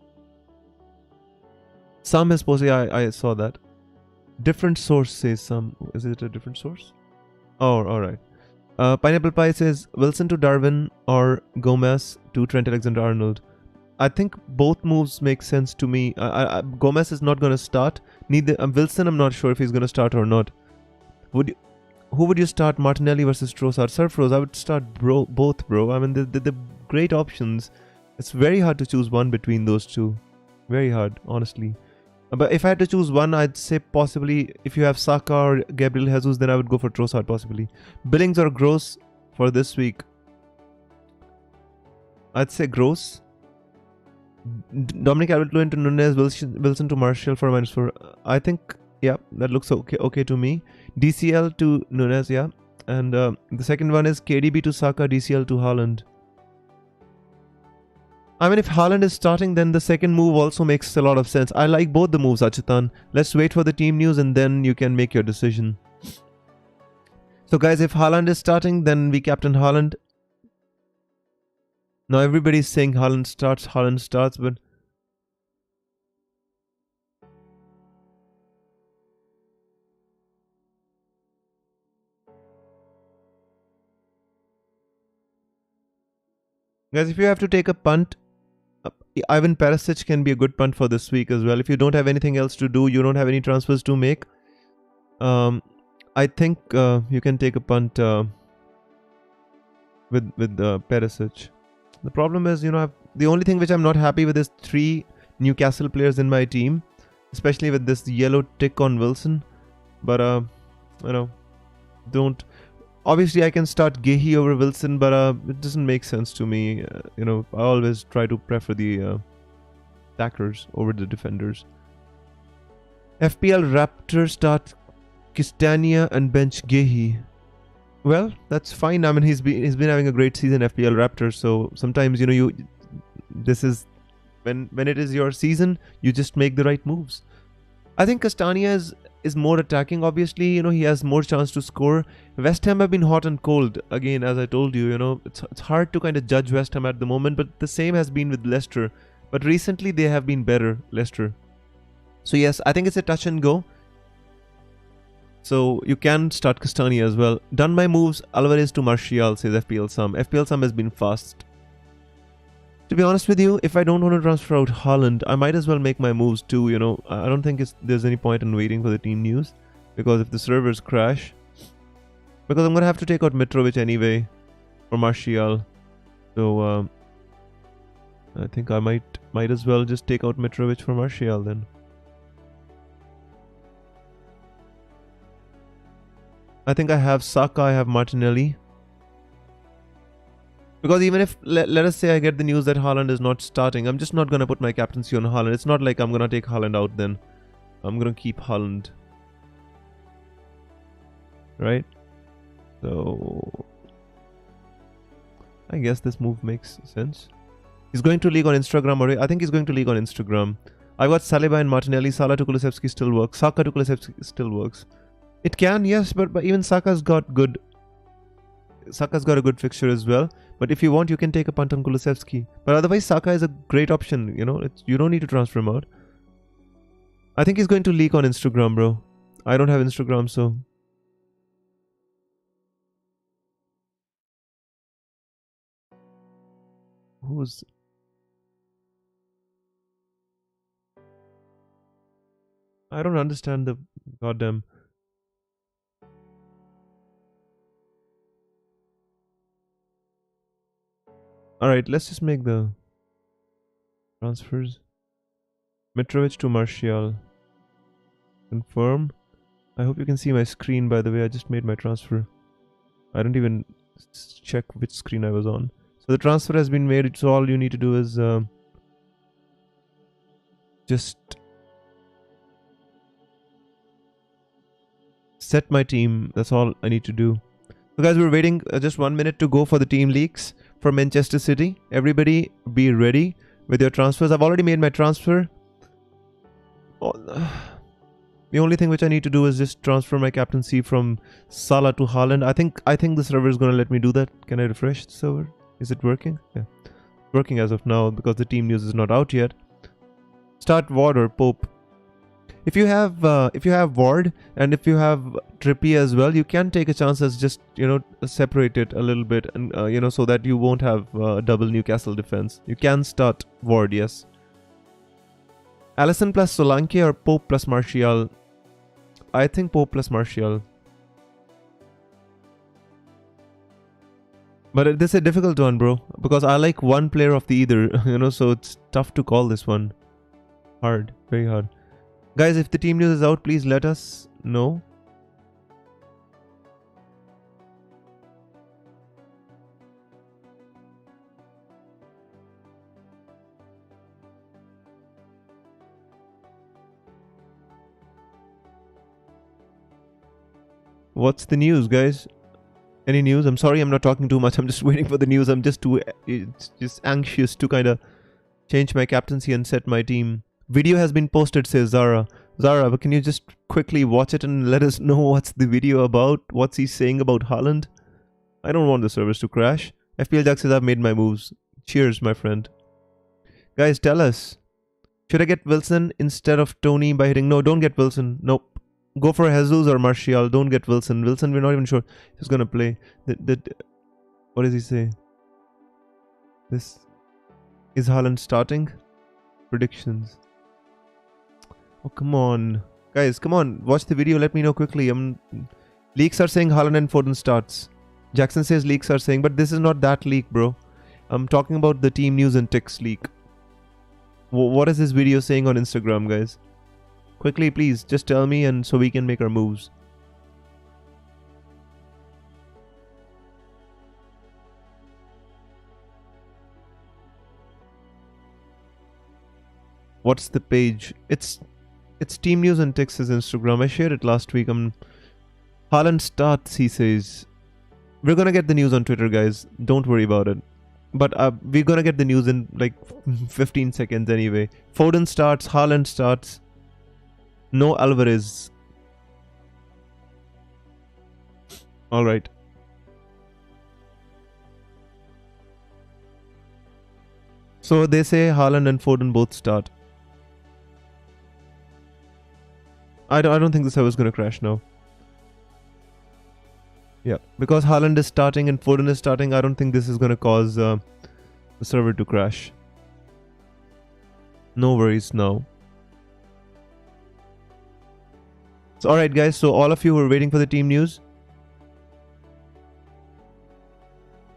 Some is posting. I saw that. Different source says some. Is it a different source? Oh, all right. Pineapple Pie says Wilson to Darwin or Gomez to Trent Alexander-Arnold. I think both moves make sense to me. Gomez is not going to start. Neither Wilson. I'm not sure if he's going to start or not. Who would you start? Martinelli versus Trossard. Surfroze. I would start both, bro. I mean, the great options. It's very hard to choose one between those two. Very hard, honestly. But if I had to choose one, I'd say possibly if you have Saka or Gabriel Jesus, then I would go for Trossard possibly. Billings or Gross for this week? I'd say Gross. Dominic Calvert-Lewin to Nunez, Wilson to Martial for -4. I think, yeah, that looks okay to me. DCL to Nunez, yeah. And the second one is KDB to Saka, DCL to Haaland. I mean, if Haaland is starting, then the second move also makes a lot of sense. I like both the moves, Achitan. Let's wait for the team news and then you can make your decision. So guys, if Haaland is starting, then we captain Haaland. Now everybody's saying Haaland starts, but... Guys, if you have to take a punt, Ivan Perisic can be a good punt for this week as well. If you don't have anything else to do, you don't have any transfers to make, I think you can take a punt with Perisic. The problem is, the only thing which I'm not happy with is 3 Newcastle players in my team, especially with this yellow tick on Wilson. But don't. Obviously, I can start Gehi over Wilson, but it doesn't make sense to me. I always try to prefer the attackers over the defenders. FPL Raptor start Castagna and bench Gehi. Well, that's fine. I mean, he's been having a great season, FPL Raptor. So sometimes this is when it is your season, you just make the right moves. I think Castagna is more attacking. Obviously, he has more chance to score. West Ham have been hot and cold. Again, as I told you, it's hard to kind of judge West Ham at the moment, but the same has been with Leicester. But recently they have been better, Leicester. So yes, I think it's a touch and go. So you can start Castagna as well. Done my moves. Alvarez to Martial, says FPL Sam. FPL Sam has been fast. To be honest with you, if I don't want to transfer out Haaland, I might as well make my moves too, I don't think there's any point in waiting for the team news. Because if the servers crash... Because I'm going to have to take out Mitrovic anyway for Martial. So, I think I might as well just take out Mitrovic for Martial then. I think I have Saka, I have Martinelli. Because even if, let us say I get the news that Haaland is not starting, I'm just not going to put my captaincy on Haaland. It's not like I'm going to take Haaland out then. I'm going to keep Haaland. Right? So, I guess this move makes sense. He's going to league on Instagram already. I think he's going to league on Instagram. I got Saliba and Martinelli. Salah to Kulusevski still works. Saka to Kulusevski still works. It can, yes, but even Saka's got a good fixture as well. But if you want, you can take a punt on Kulusevski. But otherwise, Saka is a great option. You don't need to transfer him out. I think he's going to leak on Instagram, bro. I don't have Instagram, so... I don't understand the goddamn. Alright, let's just make the transfers. Mitrovic to Martial. Confirm. I hope you can see my screen, by the way. I just made my transfer. I didn't even check which screen I was on. So the transfer has been made. So all you need to do is just set my team. That's all I need to do. So guys, we're waiting just 1 minute to go for the team leaks for Manchester City. Everybody be ready with your transfers. I've already made my transfer. Oh, the only thing which I need to do is just transfer my captaincy from Salah to Haaland. I think the server is going to let me do that. Can I refresh the server? Is it working? Yeah. It's working as of now because the team news is not out yet. Start Ward or Pope. If you have Ward and if you have Trippier as well, you can take a chance as just, separate it a little bit and, so that you won't have double Newcastle defense. You can start Ward, yes. Alisson plus Solanke or Pope plus Martial? I think Pope plus Martial. But this is a difficult one, bro. Because I like one player of the either, so it's tough to call this one. Hard. Very hard. Guys, if the team news is out, please let us know. What's the news, guys? Any news? I'm sorry I'm not talking too much. I'm just waiting for the news. I'm just just anxious to kind of change my captaincy and set my team. Video has been posted, says Zara. Zara, but can you just quickly watch it and let us know what's the video about? What's he saying about Haaland? I don't want the servers to crash. FPL Jack says I've made my moves. Cheers, my friend. Guys, tell us. Should I get Wilson instead of Tony by hitting? No, don't get Wilson. Nope. Go for Jesus or Martial. Don't get Wilson. Wilson, we're not even sure he's going to play. What does he say? This is Haaland starting? Predictions. Oh, come on. Guys, come on. Watch the video. Let me know quickly. Leaks are saying Haaland and Foden starts. Jackson says leaks are saying, but this is not that leak, bro. I'm talking about the team news and ticks leak. What is this video saying on Instagram, guys? Quickly, please. Just tell me and so we can make our moves. What's the page? It's team news and ticks' Instagram. I shared it last week. Haaland starts, he says. We're gonna get the news on Twitter, guys. Don't worry about it. But we're gonna get the news in like 15 seconds anyway. Foden starts, Haaland starts. No Alvarez. Alright. So they say Haaland and Foden both start. I don't think the server's gonna crash now. Yeah, because Haaland is starting and Foden is starting, I don't think this is gonna cause the server to crash. No worries now. So alright guys, so all of you who are waiting for the team news.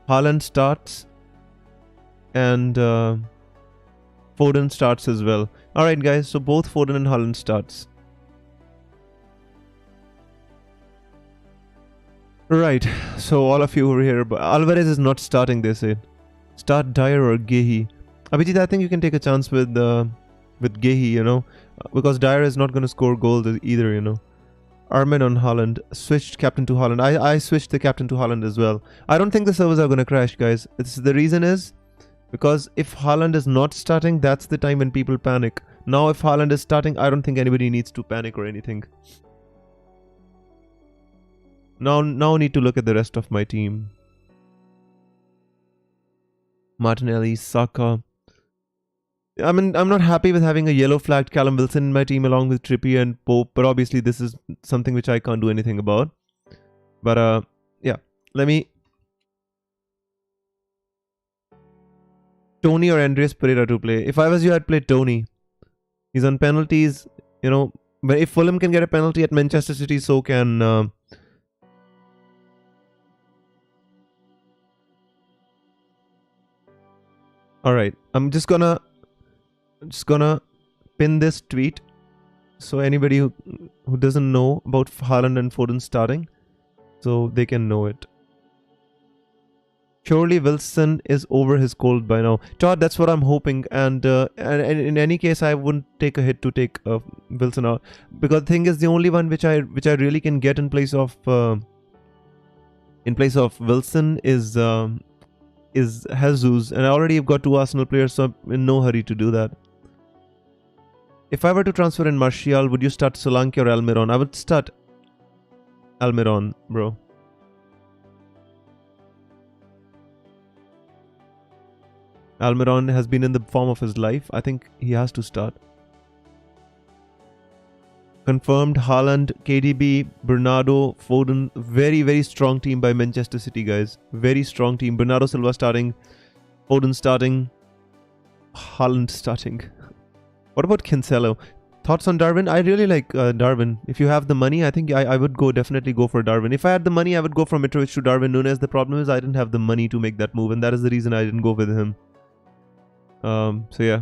Haaland starts and Foden starts as well. Alright guys, so both Foden and Haaland starts. Right, so all of you who are here, but Alvarez is not starting, they say. Start Dyer or Gehi. Abhijit, I think you can take a chance with Gehi, because Dyer is not going to score goals either, Armin on Haaland. Switched captain to Haaland. I switched the captain to Haaland as well. I don't think the servers are going to crash, guys. The reason is because if Haaland is not starting, that's the time when people panic. Now if Haaland is starting, I don't think anybody needs to panic or anything. Now need to look at the rest of my team. Martinelli, Saka. I mean, I'm not happy with having a yellow flagged Callum Wilson in my team along with Trippier and Pope, but obviously this is something which I can't do anything about. But yeah, let me... Tony or Andreas Pereira to play. If I was you, I'd play Tony. He's on penalties, But if Fulham can get a penalty at Manchester City, so can... Alright, I'm just gonna pin this tweet. So anybody who doesn't know about Haaland and Foden starting, so they can know it. Surely Wilson is over his cold by now. Todd, that's what I'm hoping. And in any case, I wouldn't take a hit to take Wilson out, because the thing is, the only one which I really can get in place of Wilson is Jesus, and I already have got 2 Arsenal players, so I'm in no hurry to do that. If I were to transfer in Martial, would you start Solanke or Almiron? I would start Almiron, bro. Almiron has been in the form of his life. I think he has to start. Confirmed Haaland, KDB, Bernardo, Foden. Very, very strong team by Manchester City, guys. Very strong team. Bernardo Silva starting. Foden starting. Haaland starting. What about Cancelo? Thoughts on Darwin? I really like Darwin. If you have the money, I think I would definitely go for Darwin. If I had the money, I would go from Mitrovic to Darwin Núñez. The problem is I didn't have the money to make that move, and that is the reason I didn't go with him. So yeah.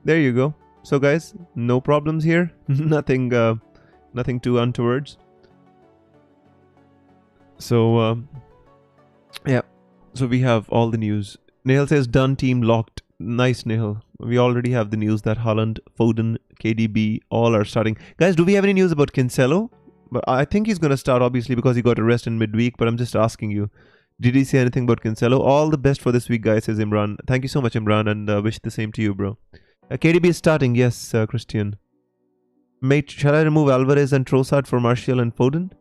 There you go. So guys, no problems here. nothing too untowards. So yeah. So we have all the news. Nihal says done, team locked. Nice, Nihal. We already have the news that Haaland, Foden, KDB all are starting. Guys, do we have any news about Cancelo? But I think he's going to start, obviously, because he got a rest in midweek. But I'm just asking you, did he say anything about Cancelo? All the best for this week, guys, says Imran. Thank you so much, Imran, and wish the same to you, bro. KDB is starting, yes, Christian. Mate, shall I remove Alvarez and Trossard for Martial and Foden?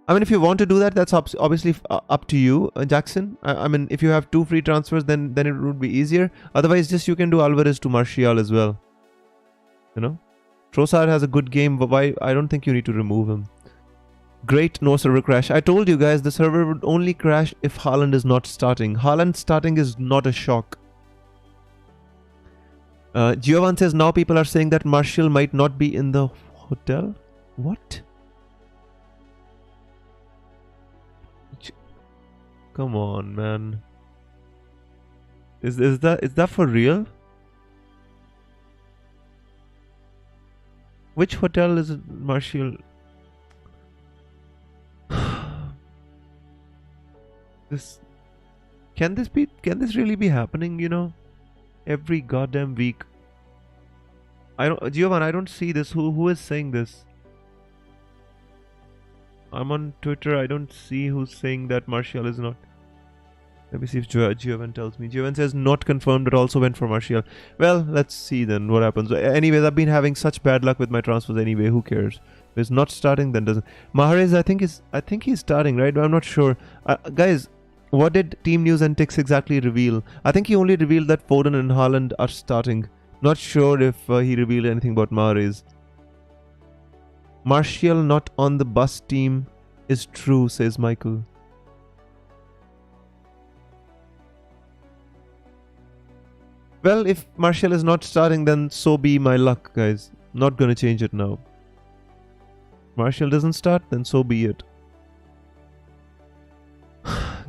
I mean, if you want to do that, that's obviously up to you, Jackson. I mean, if you have 2 free transfers, then it would be easier. Otherwise, just you can do Alvarez to Martial as well. You know? Trossard has a good game, but why? I don't think you need to remove him. Great, no server crash. I told you guys, the server would only crash if Haaland is not starting. Haaland starting is not a shock. Giovan says, now people are saying that Martial might not be in the hotel. What? Come on, man. Is that for real? Which hotel is it, Martial? Can this really be happening, you know? Every goddamn week. Giovan, I don't see this. Who is saying this? I'm on Twitter. I don't see who's saying that Martial is not. Let me see if Giovan tells me. Giovan says not confirmed, but also went for Martial. Well, let's see then what happens. Anyways, I've been having such bad luck with my transfers anyway. Who cares? If it's not starting, then doesn't. Mahrez, I think he's starting, right? But I'm not sure. Guys, what did Team News and Ticks exactly reveal? I think he only revealed that Foden and Haaland are starting. Not sure if he revealed anything about Mahrez. Martial not on the bus team is true, says Michael. Well, if Martial is not starting, then so be my luck, guys. Not gonna change it now. Martial doesn't start, then so be it.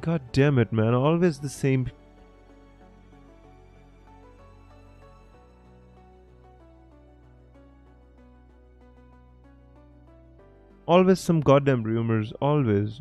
God damn it, man. Always the same. Always some goddamn rumors. Always.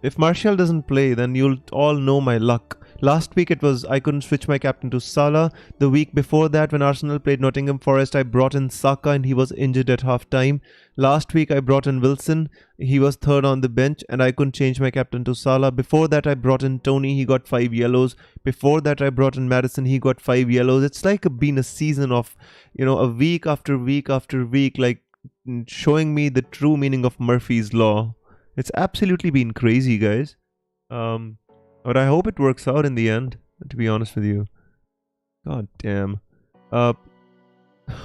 If Martial doesn't play, then you'll all know my luck. Last week it was I couldn't switch my captain to Salah. The week before that, when Arsenal played Nottingham Forest, I brought in Saka and he was injured at half time. Last week I brought in Wilson. He was third on the bench and I couldn't change my captain to Salah. Before that I brought in Tony. He got 5 yellows. Before that I brought in Madison. He got 5 yellows. It's like been a season of, a week after week after week, like showing me the true meaning of Murphy's Law. It's absolutely been crazy, guys. But I hope it works out in the end, to be honest with you. God damn.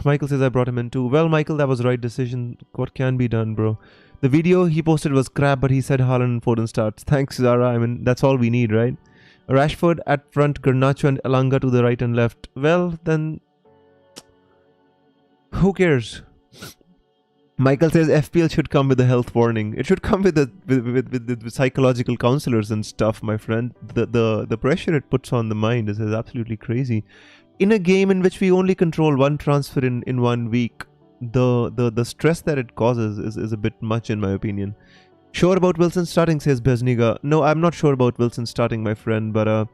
Michael says I brought him in too. Well, Michael, that was the right decision. What can be done, bro? The video he posted was crap, but he said Haaland and Foden starts. Thanks, Zara. I mean, that's all we need, right? Rashford at front, Garnacho and Elanga to the right and left. Well, then, who cares? Michael says FPL should come with a health warning. It should come with with psychological counselors and stuff, my friend. The pressure it puts on the mind is absolutely crazy. In a game in which we only control one transfer in 1 week, the stress that it causes is a bit much, in my opinion. Sure about Wilson starting, says Bezniga. No, I'm not sure about Wilson starting, my friend, but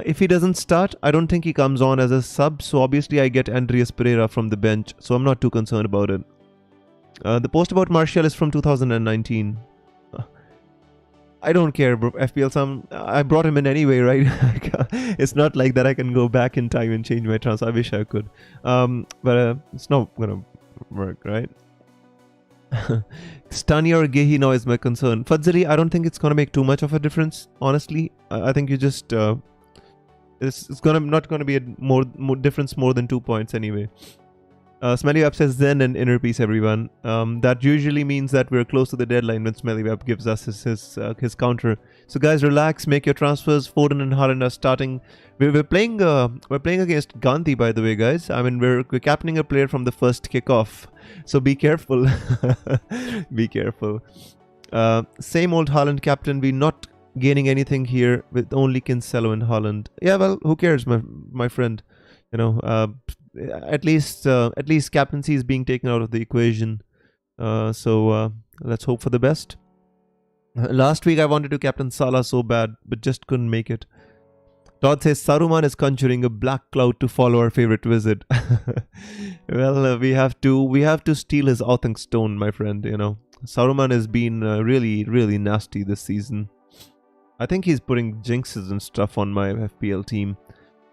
if he doesn't start, I don't think he comes on as a sub, so obviously I get Andreas Pereira from the bench, so I'm not too concerned about it. The post about Martial is from 2019. I don't care, bro. FPL, I brought him in anyway, right? It's not like that I can go back in time and change my transfer. I wish I could. But it's not gonna work, right? Stani or Gehi now is my concern. Fadzali, I don't think it's gonna make too much of a difference, honestly. I think you just... it's not gonna be a more difference more than 2 points anyway. Smelly Web says Zen and inner peace, everyone. That usually means that we're close to the deadline when Smelly Web gives us his counter. So guys, relax, make your transfers. Foden and Haaland are starting. We're playing against Gandhi, by the way, guys. I mean, we're captaining a player from the first kickoff, so be careful. Be careful. Same old Haaland captain. We're not gaining anything here with only Cancelo and Haaland. Yeah, well, who cares, my friend? You know. At least captaincy is being taken out of the equation. So let's hope for the best. Last week I wanted to captain Salah so bad, but just couldn't make it. Todd says Saruman is conjuring a black cloud to follow our favorite wizard. Well, we have to steal his Authing stone, my friend. You know, Saruman has been really nasty this season. I think he's putting jinxes and stuff on my FPL team.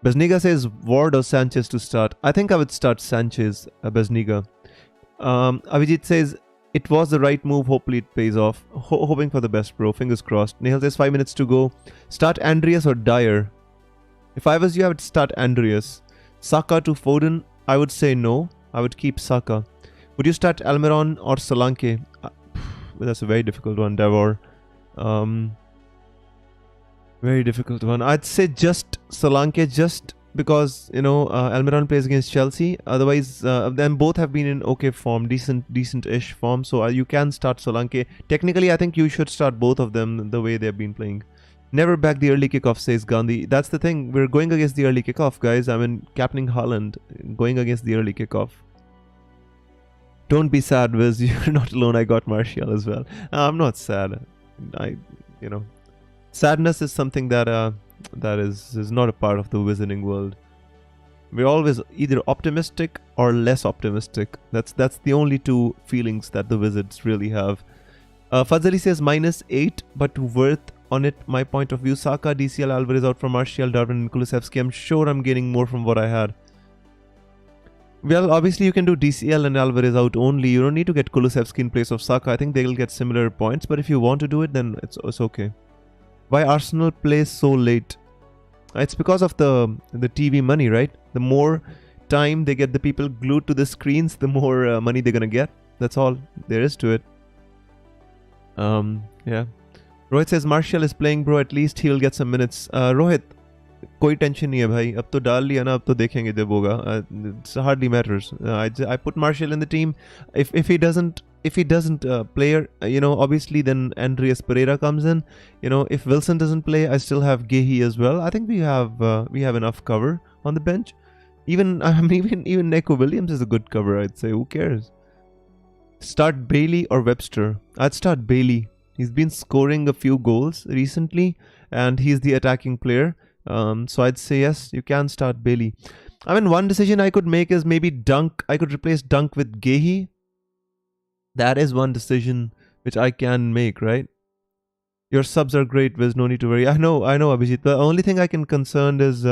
Bezniga says Ward or Sanchez to start. I think I would start Sanchez, Bezniga. Avijit says it was the right move. Hopefully it pays off. Hoping for the best, bro. Fingers crossed. Nihal says 5 minutes to go. Start Andreas or Dyer. If I was you, I would start Andreas. Saka to Foden. I would say no. I would keep Saka. Would you start Almiron or Solanke? That's a very difficult one, Davor. Very difficult one. I'd say just Solanke, just because, you know, Almiron plays against Chelsea. Otherwise, them both have been in okay form, decent-ish form. So you can start Solanke. Technically, I think you should start both of them the way they've been playing. Never back the early kickoff, says Gandhi. That's the thing. We're going against the early kickoff, guys. I mean, captaining Haaland, going against the early kickoff. Don't be sad, Wiz. You're not alone. I got Martial as well. I'm not sad. You know. Sadness is something that is not a part of the wizarding world. We're always either optimistic or less optimistic. That's the only two feelings that the wizards really have. Fazali says -8, but worth on it. My point of view: Saka, DCL, Alvarez out from Martial, Darwin, and Kulusevski. I'm sure I'm getting more from what I had. Well, obviously you can do DCL and Alvarez out only. You don't need to get Kulusevski in place of Saka. I think they'll get similar points, but if you want to do it, then it's okay. Why Arsenal plays so late? It's because of the TV money, right? The more time they get the people glued to the screens, the more money they're gonna get. That's all there is to it. Yeah. Rohit says Martial is playing, bro. At least he'll get some minutes. Rohit, कोई tension नहीं है भाई. अब तो डाल लिया ना, अब तो देखेंगे जब होगा. It hardly matters. I put Martial in the team. If he doesn't play, you know, obviously then Andreas Pereira comes in. You know, if Wilson doesn't play, I still have Gehi as well. I think we have enough cover on the bench. Even Neko Williams is a good cover, I'd say. Who cares? Start Bailey or Webster? I'd start Bailey. He's been scoring a few goals recently, and he's the attacking player. So I'd say yes, you can start Bailey. I mean, one decision I could make is maybe Dunk. I could replace Dunk with Gehi. That is one decision which I can make, right? Your subs are great, Wiz. No need to worry. I know, Abhijit. The only thing I can concerned is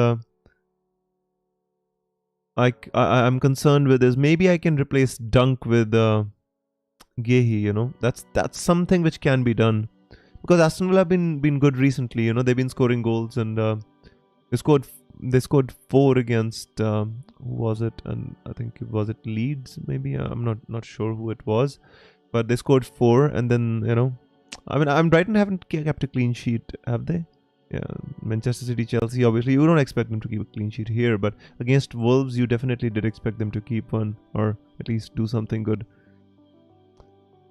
I'm concerned with is maybe I can replace Dunk with Gehi. You know, that's something which can be done, because Aston Villa have been good recently. You know, they've been scoring goals, and they scored 4 against who was it? And I think was it Leeds? Maybe I'm not sure who it was, but they scored 4, and then, you know, I mean, Brighton haven't kept a clean sheet, have they? Yeah, Manchester City, Chelsea, obviously you don't expect them to keep a clean sheet here, but against Wolves you definitely did expect them to keep one, or at least do something good.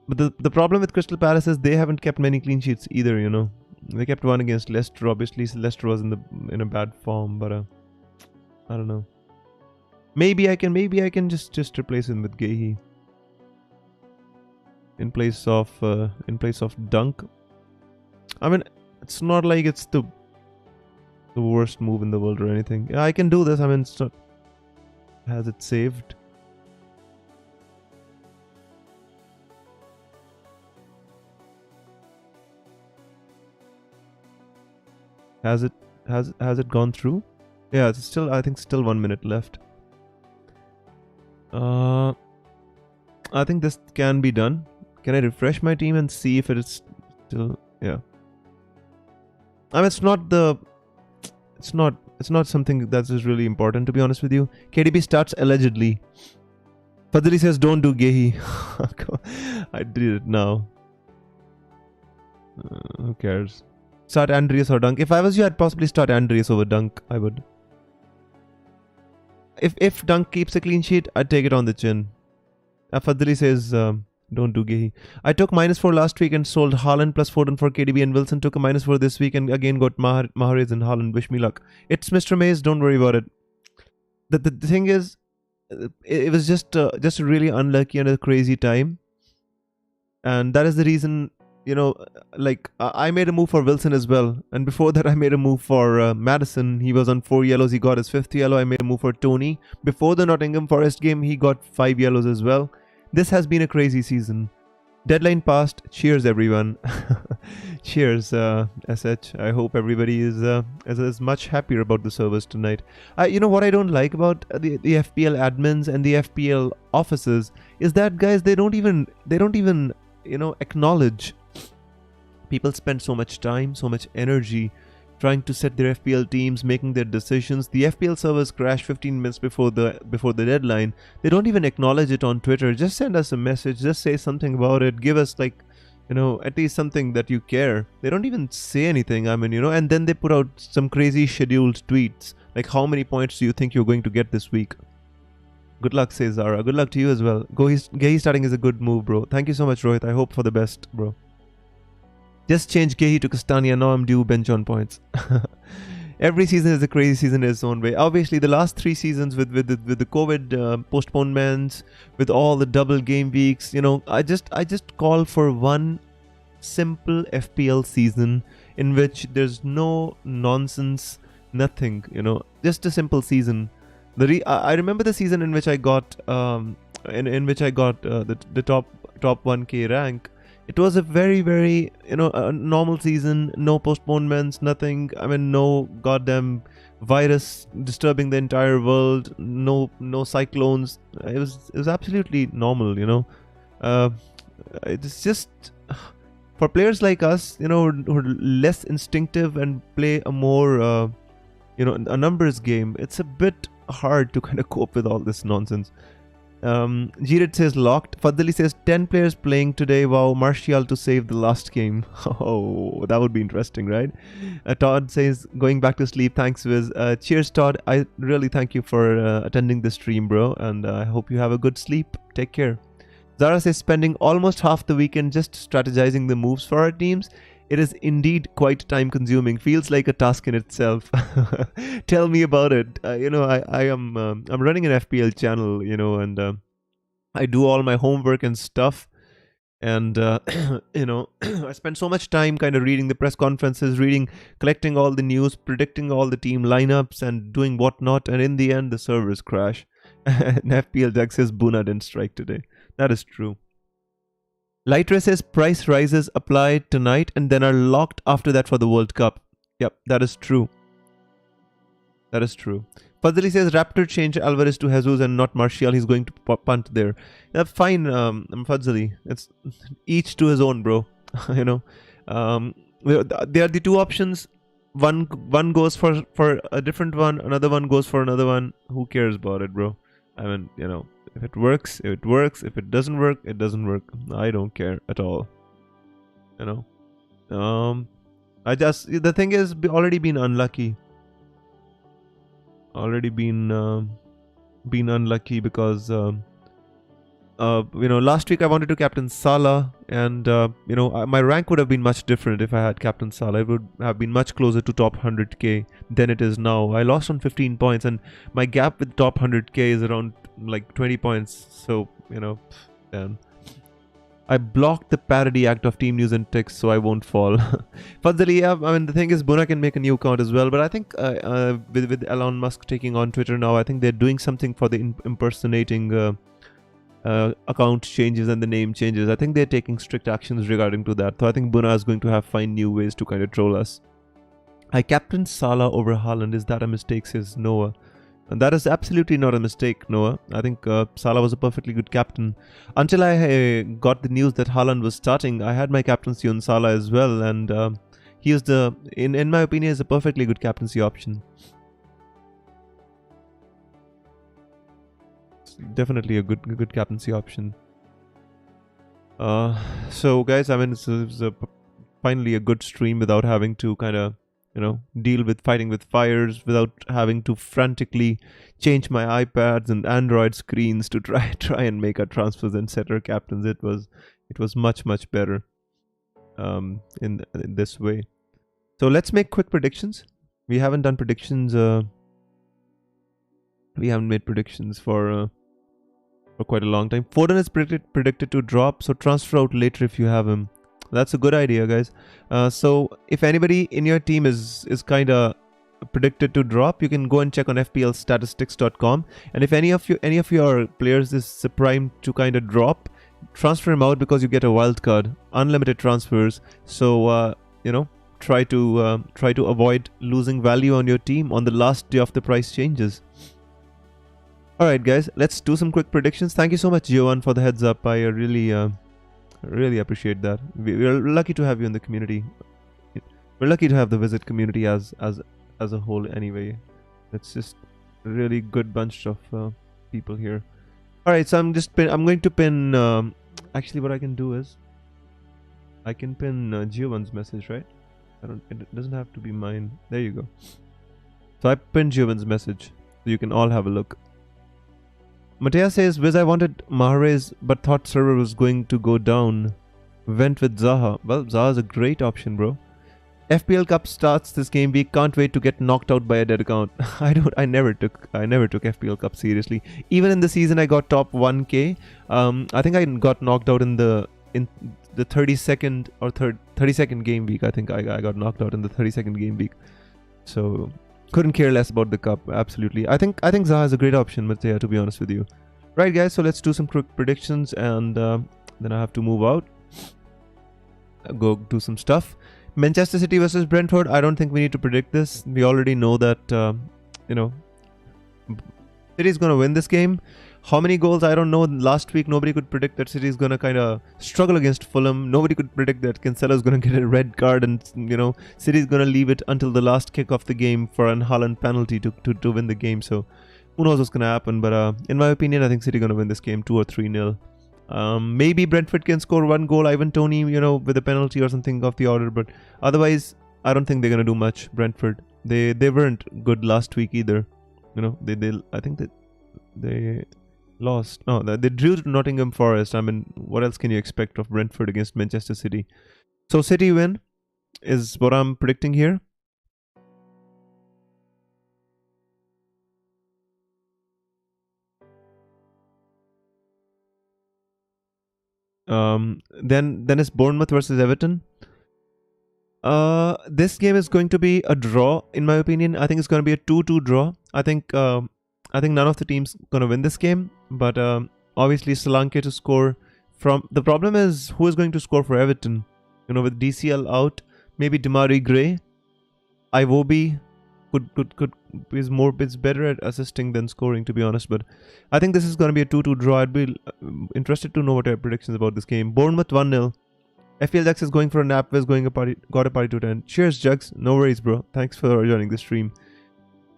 But the problem with Crystal Palace is they haven't kept many clean sheets either, you know. They kept one against Leicester. Obviously Leicester was in a bad form, but I don't know. Maybe I can just replace him with Gehi in place of Dunk. I mean, it's not like it's the worst move in the world or anything. Yeah, I can do this. I mean, it's not. Has it saved? Has it gone through? Yeah, it's still, I think still 1 minute left. I think this can be done. Can I refresh my team and see if it is still? Yeah. I mean, it's not something that is really important, to be honest with you. KDB starts allegedly. Fadli says don't do Gehi. I did it now. Who cares? Start Andreas or Dunk. If I was you, I'd possibly start Andreas over Dunk. I would. If Dunk keeps a clean sheet, I'd take it on the chin. Fadli says don't do Gehi. I took -4 last week and sold Haaland plus Foden for KDB, and Wilson took a -4 this week and again got Mahrez and Haaland. Wish me luck. It's Mr. Mays. Don't worry about it. The thing is, it was just a really unlucky and a crazy time, and that is the reason. You know, like I made a move for Wilson as well, and before that I made a move for Madison. He was on 4 yellows. He got his 5th yellow. I made a move for Tony. Before the Nottingham Forest game, he got 5 yellows as well. This has been a crazy season. Deadline passed. Cheers, everyone. Cheers, SH. I hope everybody is much happier about the service tonight. You know what I don't like about the FPL admins and the FPL offices is that, guys, they don't even you know, acknowledge. People spend so much time, so much energy trying to set their FPL teams, making their decisions. The FPL servers crash 15 minutes before the deadline. They don't even acknowledge it on Twitter. Just send us a message. Just say something about it. Give us, like, you know, at least something that you care. They don't even say anything. I mean, you know, and then they put out some crazy scheduled tweets. Like, how many points do you think you're going to get this week? Good luck, says Zara. Good luck to you as well. Gehi starting is a good move, bro. Thank you so much, Rohit. I hope for the best, bro. Just change Gehi to Castagna. Now I'm due bench on points. Every season is a crazy season in its own way. Obviously, the last 3 seasons with the COVID postponements, with all the double game weeks, you know, I just call for one simple FPL season in which there's no nonsense, nothing. You know, just a simple season. I remember the season in which I got in which I got the top 1K rank. It was a very, very, you know, a normal season, no postponements, nothing. I mean, no goddamn virus disturbing the entire world, no cyclones. It was absolutely normal, you know. It's just for players like us, you know, who are less instinctive and play a more, you know, a numbers game. It's a bit hard to kind of cope with all this nonsense. Girid says locked. Fadli says 10 players playing today. Wow, Martial to save the last game. Oh, that would be interesting, right? Todd says going back to sleep. Thanks, Wiz. Cheers, Todd. I really thank you for attending the stream, bro, and I hope you have a good sleep. Take care. Zara says spending almost half the weekend just strategizing the moves for our teams. It is indeed quite time consuming. Feels like a task in itself. Tell me about it. You know, I'm running an FPL channel, you know, and I do all my homework and stuff. And, you know, I spend so much time kind of reading the press conferences, collecting all the news, predicting all the team lineups and doing whatnot. And in the end, the servers crash. And FPL Deck says Buna didn't strike today. That is true. Lightra says price rises apply tonight and then are locked after that for the World Cup. Yep, that is true. That is true. Fadli says Raptor change Alvarez to Jesus and not Martial. He's going to punt there. That's fine, Fadli. It's each to his own, bro. You know, there are the two options. One goes for a different one. Another one goes for another one. Who cares about it, bro? I mean, you know, If it works, it works. If it doesn't work, it doesn't work. I don't care at all. You know. The thing is, already been unlucky. Already been unlucky because last week I wanted to captain Salah, and my rank would have been much different if I had captain Salah. It would have been much closer to top 100k than it is now. I lost on 15 points, and my gap with top 100k is around like 20 points. So damn. I blocked the parody act of Team News and Ticks so I won't fall. Fadzali, yeah, I mean, the thing is, Buna can make a new account as well, but I think with Elon Musk taking on Twitter now, I think they're doing something for the impersonating account changes and the name changes. I think they're taking strict actions regarding to that. So I think Buna is going to have find new ways to kind of troll us. I captained Salah over Haaland. Is that a mistake, says Noah? And that is absolutely not a mistake, Noah. I think Salah was a perfectly good captain. Until I got the news that Haaland was starting, I had my captaincy on Salah as well. And he is in my opinion, is a perfectly good captaincy option. It's definitely a good captaincy option. So guys, I mean, it's finally a good stream without having to kind of deal with fighting with fires, without having to frantically change my iPads and Android screens to try and make our transfers and set our captains. It was much better in this way. So let's make quick predictions. We haven't done predictions. We haven't made predictions for quite a long time. Foden is predicted to drop, so transfer out later if you have him. That's a good idea, guys. So if anybody in your team is kind of predicted to drop, you can go and check on fplstatistics.com, and if any of your players is primed to kind of drop, transfer him out because you get a wild card, unlimited transfers. So try to avoid losing value on your team on the last day of the price changes. Alright guys, let's do some quick predictions. Thank you so much, Johan, for the heads up. I really appreciate that. We're lucky to have you in the community. We're lucky to have the visit community as a whole anyway. It's just a really good bunch of people here. Alright, so I'm going to pin actually what I can do is I can pin Giovan's message, right? It doesn't have to be mine. There you go. So I pinned Giovan's message so you can all have a look. Matea says, Wiz, I wanted Mahrez but thought server was going to go down. Went with Zaha. Well, Zaha's a great option, bro. FPL Cup starts this game week. Can't wait to get knocked out by a dead account. I never took FPL Cup seriously. Even in the season I got top 1k. I think I got knocked out in the 32nd or 32nd game week. I think I got knocked out in the 32nd game week. So couldn't care less about the cup. Absolutely. I think Zaha is a great option, Matea, to be honest with you. Right guys, so let's do some quick predictions, and then I have to move out. Go do some stuff. Manchester City versus Brentford. I don't think we need to predict this. We already know that City is going to win this game. How many goals? I don't know. Last week, nobody could predict that City is going to kind of struggle against Fulham. Nobody could predict that Cancelo is going to get a red card, and City is going to leave it until the last kick of the game for an Haaland penalty to win the game. So who knows what's going to happen? But in my opinion, I think City is going to win this game 2 or 3-0. Maybe Brentford can score 1 goal. Ivan Toney, with a penalty or something of the order. But otherwise, I don't think they're going to do much. Brentford, they weren't good last week either. I think that they lost. No, they drew to Nottingham Forest. I mean, what else can you expect of Brentford against Manchester City? So City win is what I'm predicting here. Then it's Bournemouth versus Everton. This game is going to be a draw, in my opinion. I think it's going to be a 2-2 draw. I think none of the teams going to win this game, but obviously Solanke to score from. The problem is who is going to score for Everton. With DCL out, maybe Demari Gray, Iwobi is better at assisting than scoring, to be honest. But I think this is going to be a 2-2 draw. I'd be interested to know what your predictions about this game. Bournemouth 1-0. FPL Jax is going for a nap. Is going got a party to 10. Cheers, Jugs. No worries, bro. Thanks for joining the stream.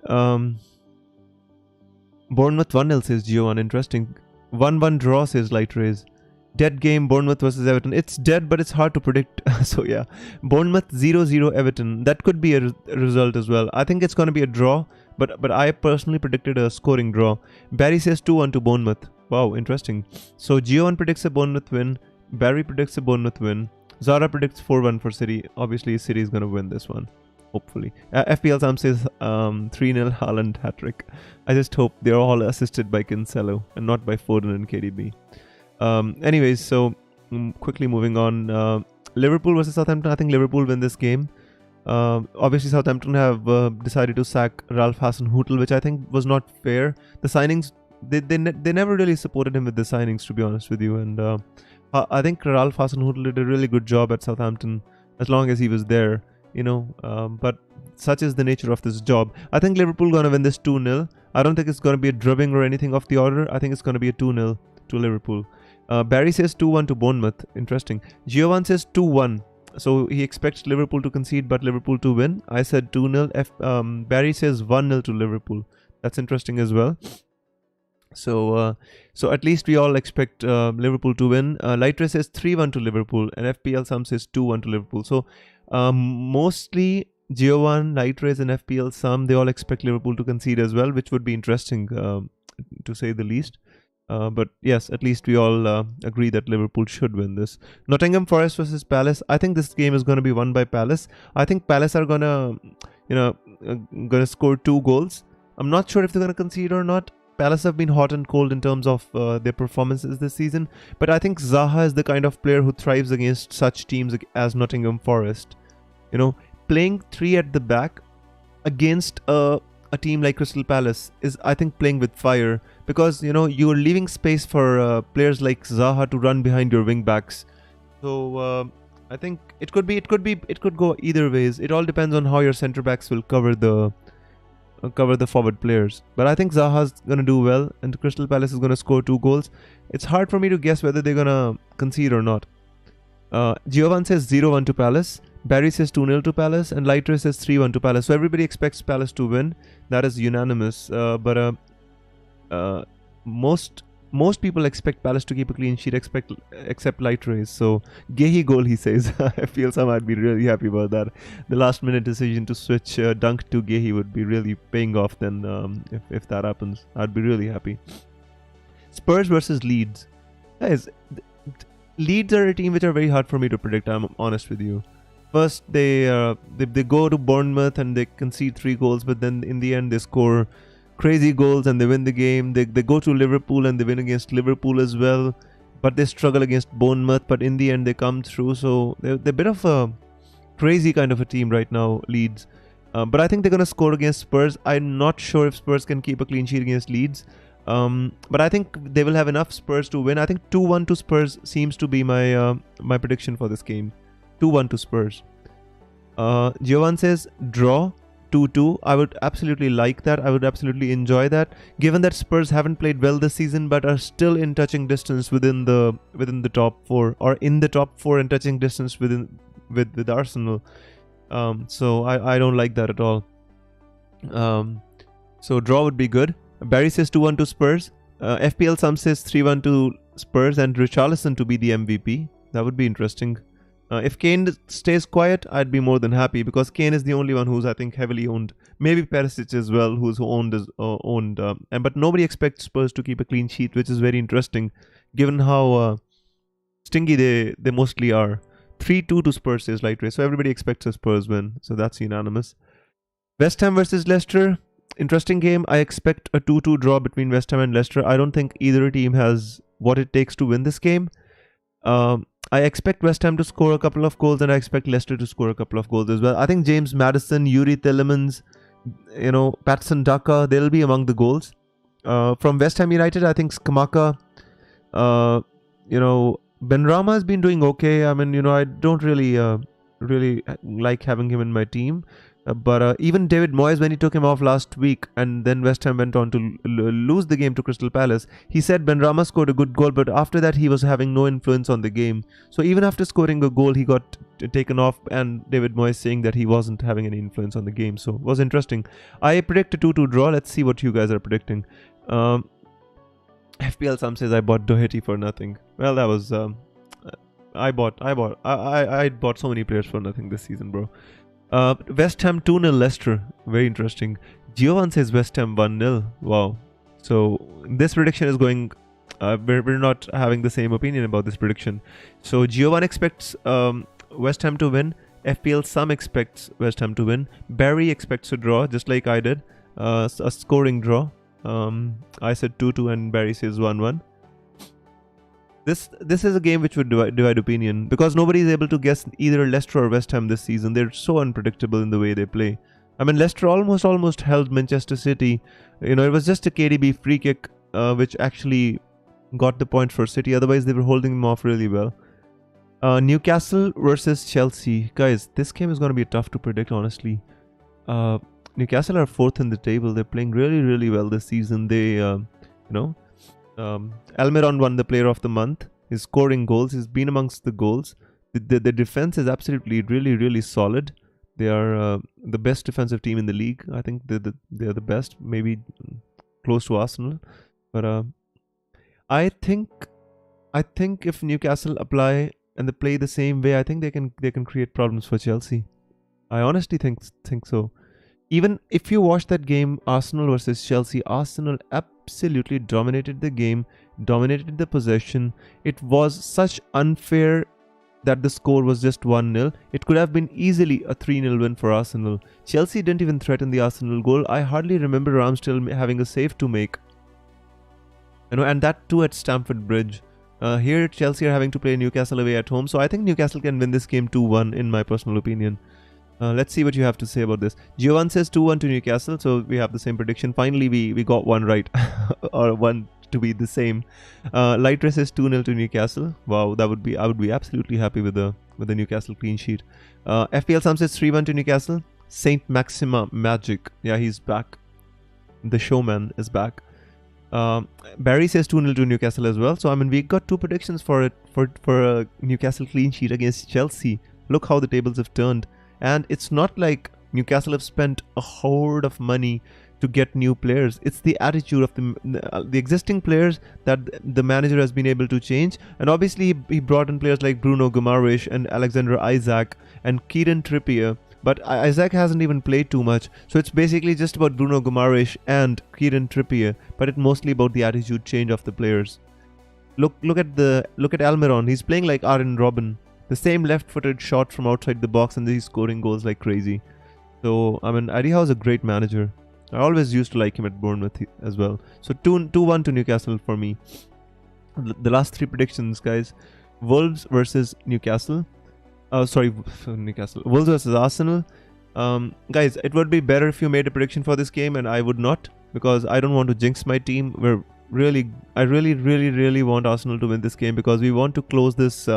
Bournemouth 1-0 says Gio1. Interesting. 1-1 draw, says Light Rays. Dead game, Bournemouth versus Everton. It's dead, but it's hard to predict. So yeah, Bournemouth 0-0 Everton. That could be a result as well. I think it's going to be a draw, but I personally predicted a scoring draw. Barry says 2-1 to Bournemouth. Wow, interesting. So Gio1 predicts a Bournemouth win. Barry predicts a Bournemouth win. Zara predicts 4-1 for City. Obviously, City is going to win this one. Hopefully. FPL Sam says 3-0 Haaland hat-trick. I just hope they're all assisted by Cancelo and not by Foden and KDB. Anyways, so quickly moving on. Liverpool versus Southampton. I think Liverpool win this game. Obviously, Southampton have decided to sack Ralph Hasenhüttl, which I think was not fair. The signings, they never really supported him with the signings, to be honest with you. And I think Ralph Hasenhüttl did a really good job at Southampton as long as he was there, you know. But such is the nature of this job. I think Liverpool gonna win this 2-0. I don't think it's gonna be a drubbing or anything of the order. I think it's gonna be a 2-0 to Liverpool. Barry says 2-1 to Bournemouth. Interesting. Giovan says 2-1. So he expects Liverpool to concede but Liverpool to win. I said 2-0. Barry says 1-0 to Liverpool. That's interesting as well. So at least we all expect Liverpool to win. Lightra says 3-1 to Liverpool. And FPL Sam says 2-1 to Liverpool. So mostly Giovan, Lightra and FPL Sam, they all expect Liverpool to concede as well, which would be interesting to say the least. But yes, at least we all agree that Liverpool should win this. Nottingham Forest versus Palace. I think this game is going to be won by Palace. I think Palace are gonna score 2 goals. I'm not sure if they're gonna concede or not. Palace have been hot and cold in terms of their performances this season, but I think Zaha is the kind of player who thrives against such teams as Nottingham Forest. You know, playing 3 at the back against a team like Crystal Palace is, I think, playing with fire, because you know you're leaving space for players like Zaha to run behind your wing backs. So I think it could go either ways. It all depends on how your centre backs will cover the forward players. But I think Zaha's gonna do well, and Crystal Palace is gonna score 2 goals. It's hard for me to guess whether they're gonna concede or not. Giovan says 0-1 to Palace. Barry says 2-0 to Palace, and Lighter says 3-1 to Palace. So everybody expects Palace to win. That is unanimous. But most people expect Palace to keep a clean sheet, except Lighter. So Gehi goal, he says. I feel some I'd be really happy about that. The last minute decision to switch Dunk to Gehi would be really paying off. Then if that happens, I'd be really happy. Spurs versus Leeds. Guys, Leeds are a team which are very hard for me to predict. I'm honest with you. First, they go to Bournemouth and they concede 3 goals, but then in the end they score crazy goals and they win the game. They go to Liverpool and they win against Liverpool as well, but they struggle against Bournemouth. But in the end they come through. So they're a bit of a crazy kind of a team right now, Leeds. But I think they're gonna score against Spurs. I'm not sure if Spurs can keep a clean sheet against Leeds. But I think they will have enough Spurs to win. I think 2-1 to Spurs seems to be my my prediction for this game. 2-1 to Spurs. Giovan says draw 2-2. I would absolutely like that. I would absolutely enjoy that. Given that Spurs haven't played well this season but are still in touching distance within the top 4, or in the top 4 and touching distance with Arsenal. So I don't like that at all. So draw would be good. Barry says 2-1 to Spurs. FPL Sam says 3-1 to Spurs and Richarlison to be the MVP. That would be interesting. If Kane stays quiet, I'd be more than happy, because Kane is the only one who's, I think, heavily owned. Maybe Perisic as well, who's owned. But nobody expects Spurs to keep a clean sheet, which is very interesting, given how stingy they mostly are. 3-2 to Spurs says Lightrace. So everybody expects a Spurs win. So that's unanimous. West Ham versus Leicester. Interesting game. I expect a 2-2 draw between West Ham and Leicester. I don't think either team has what it takes to win this game. I expect West Ham to score a couple of goals, and I expect Leicester to score a couple of goals as well. I think James Maddison, Yuri Tielemans, Patson Daka, they'll be among the goals. From West Ham United, I think Skamaka, Benrahma has been doing okay. I mean, I don't really like having him in my team. But even David Moyes, when he took him off last week and then West Ham went on to lose the game to Crystal Palace, he said Benrahma scored a good goal, but after that he was having no influence on the game. So even after scoring a goal, he got taken off, and David Moyes saying that he wasn't having any influence on the game. So it was interesting. I predict a 2-2 draw. Let's see what you guys are predicting. FPL Sam says I bought Doherty for nothing. Well, that was I bought so many players for nothing this season, bro. West Ham 2-0 Leicester. Very interesting. Gio1 says West Ham 1-0. Wow. So this prediction is going. We're not having the same opinion about this prediction. So Gio1 expects West Ham to win. FPL Sam expects West Ham to win. Barry expects a draw, just like I did. A scoring draw. I said 2-2 and Barry says 1-1. This is a game which would divide opinion because nobody is able to guess either Leicester or West Ham this season. They're so unpredictable in the way they play. I mean, Leicester almost held Manchester City. You know, it was just a KDB free kick which actually got the point for City. Otherwise, they were holding them off really well. Newcastle versus Chelsea. Guys, this game is going to be tough to predict, honestly. Newcastle are 4th in the table. They're playing really, really well this season. They, Almiron won the Player of the Month. He's scoring goals. He's been amongst the goals. The defense is absolutely really, really solid. They are the best defensive team in the league. I think they're the best, maybe close to Arsenal. But I think if Newcastle apply and they play the same way, I think they can create problems for Chelsea. I honestly think so. Even if you watch that game, Arsenal versus Chelsea, Arsenal absolutely dominated the game, dominated the possession. It was such unfair that the score was just 1-0. It could have been easily a 3-0 win for Arsenal. Chelsea didn't even threaten the Arsenal goal. I hardly remember Ramsdale having a save to make. And that too at Stamford Bridge. Here Chelsea are having to play Newcastle away at home. So I think Newcastle can win this game 2-1 in my personal opinion. Let's see what you have to say about this. Gio1 says 2-1 to Newcastle, so we have the same prediction. Finally, we got one right, or one to be the same. Light Ray says 2-0 to Newcastle. Wow, I would be absolutely happy with the Newcastle clean sheet. FPL Sam says 3-1 to Newcastle. Saint Maxima Magic, yeah, he's back. The showman is back. Barry says 2-0 to Newcastle as well. So I mean, we got two predictions for a Newcastle clean sheet against Chelsea. Look how the tables have turned. And it's not like Newcastle have spent a hoard of money to get new players. It's the attitude of the existing players that the manager has been able to change. And obviously he brought in players like Bruno Guimaraes and Alexander Isak and Kieran Trippier. But Isak hasn't even played too much. So it's basically just about Bruno Guimaraes and Kieran Trippier. But it's mostly about the attitude change of the players. Look at Almiron. He's playing like Arjen Robben. The same left-footed shot from outside the box and he's scoring goals like crazy. So, I mean, Eddie Howe's a great manager. I always used to like him at Bournemouth as well. So, 2-1 to Newcastle for me. The last three predictions, guys. Wolves versus Newcastle. Newcastle. Wolves versus Arsenal. Guys, it would be better if you made a prediction for this game and I would not. Because I don't want to jinx my team. I really want Arsenal to win this game because we want to close this...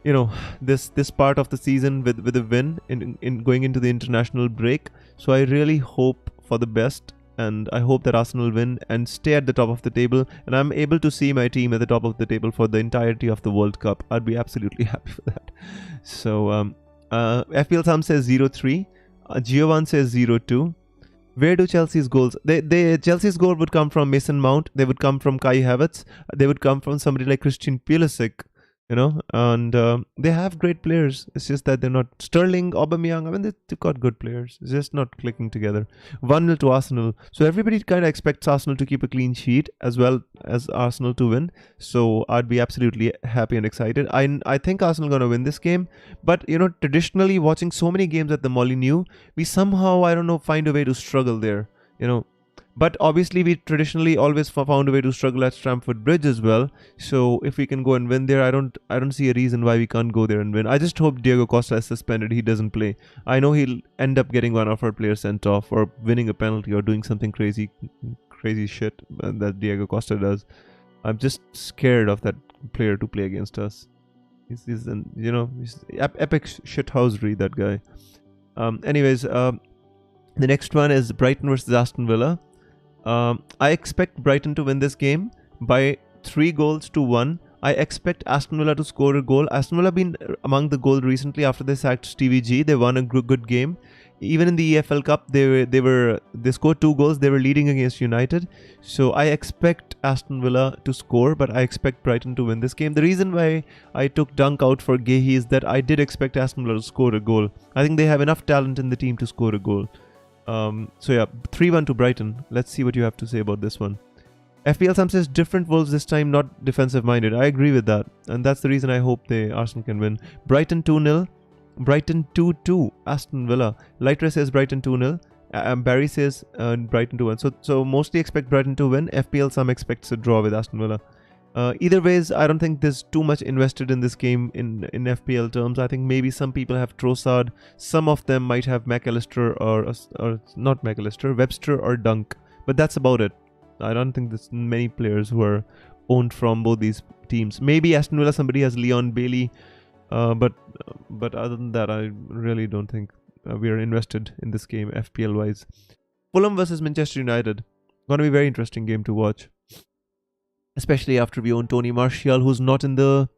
this part of the season with a win in going into the international break. So I really hope for the best and I hope that Arsenal win and stay at the top of the table and I'm able to see my team at the top of the table for the entirety of the World Cup. I'd be absolutely happy for that. So FPL Sam says 0-3. Gio1 says 0-2. Where do Chelsea's goals? Chelsea's goal would come from Mason Mount. They would come from Kai Havertz. They would come from somebody like Christian Pulisic. And they have great players. It's just that they're not. Sterling, Aubameyang, I mean, they've got good players. It's just not clicking together. 1-0 to Arsenal. So everybody kind of expects Arsenal to keep a clean sheet as well as Arsenal to win. So I'd be absolutely happy and excited. I think Arsenal going to win this game. But, traditionally watching so many games at the Molineux, we somehow, I don't know, find a way to struggle there, But obviously we traditionally always found a way to struggle at Stamford Bridge as well. So if we can go and win there, I don't see a reason why we can't go there and win. I just hope Diego Costa is suspended. He doesn't play. I know he'll end up getting one of our players sent off or winning a penalty or doing something crazy shit that Diego Costa does. I'm just scared of that player to play against us. He's epic shithousery, that guy. Anyways, the next one is Brighton versus Aston Villa. I expect Brighton to win this game by 3-1. I expect Aston Villa to score a goal. Aston Villa have been among the goal recently after they sacked Stevie G. They won a good game. even in the EFL Cup, they scored 2 goals. They were leading against United, so I expect Aston Villa to score, but I expect Brighton to win this game. The reason why I took Dunk out for Guehi is that I did expect Aston Villa to score a goal. I think they have enough talent in the team to score a goal. So yeah, 3-1 to Brighton. Let's see what you have to say about this one. FPL Sam says different Wolves this time, not defensive minded. I agree with that, and that's the reason I hope Arsenal can win. Brighton 2-0. Brighton 2-2, Aston Villa. Lighter says Brighton 2-0. Barry says Brighton 2-1. So mostly expect Brighton to win. FPL Sam expects a draw with Aston Villa. Either ways, I don't think there's too much invested in this game in FPL terms. I think maybe some people have Trossard. Some of them might have McAllister or not McAllister, Webster or Dunk. But that's about it. I don't think there's many players who are owned from both these teams. Maybe Aston Villa, somebody has Leon Bailey. But other than that, I really don't think we are invested in this game FPL wise. Fulham versus Manchester United. Going to be a very interesting game to watch, especially after we own Tony Martial, who's not in the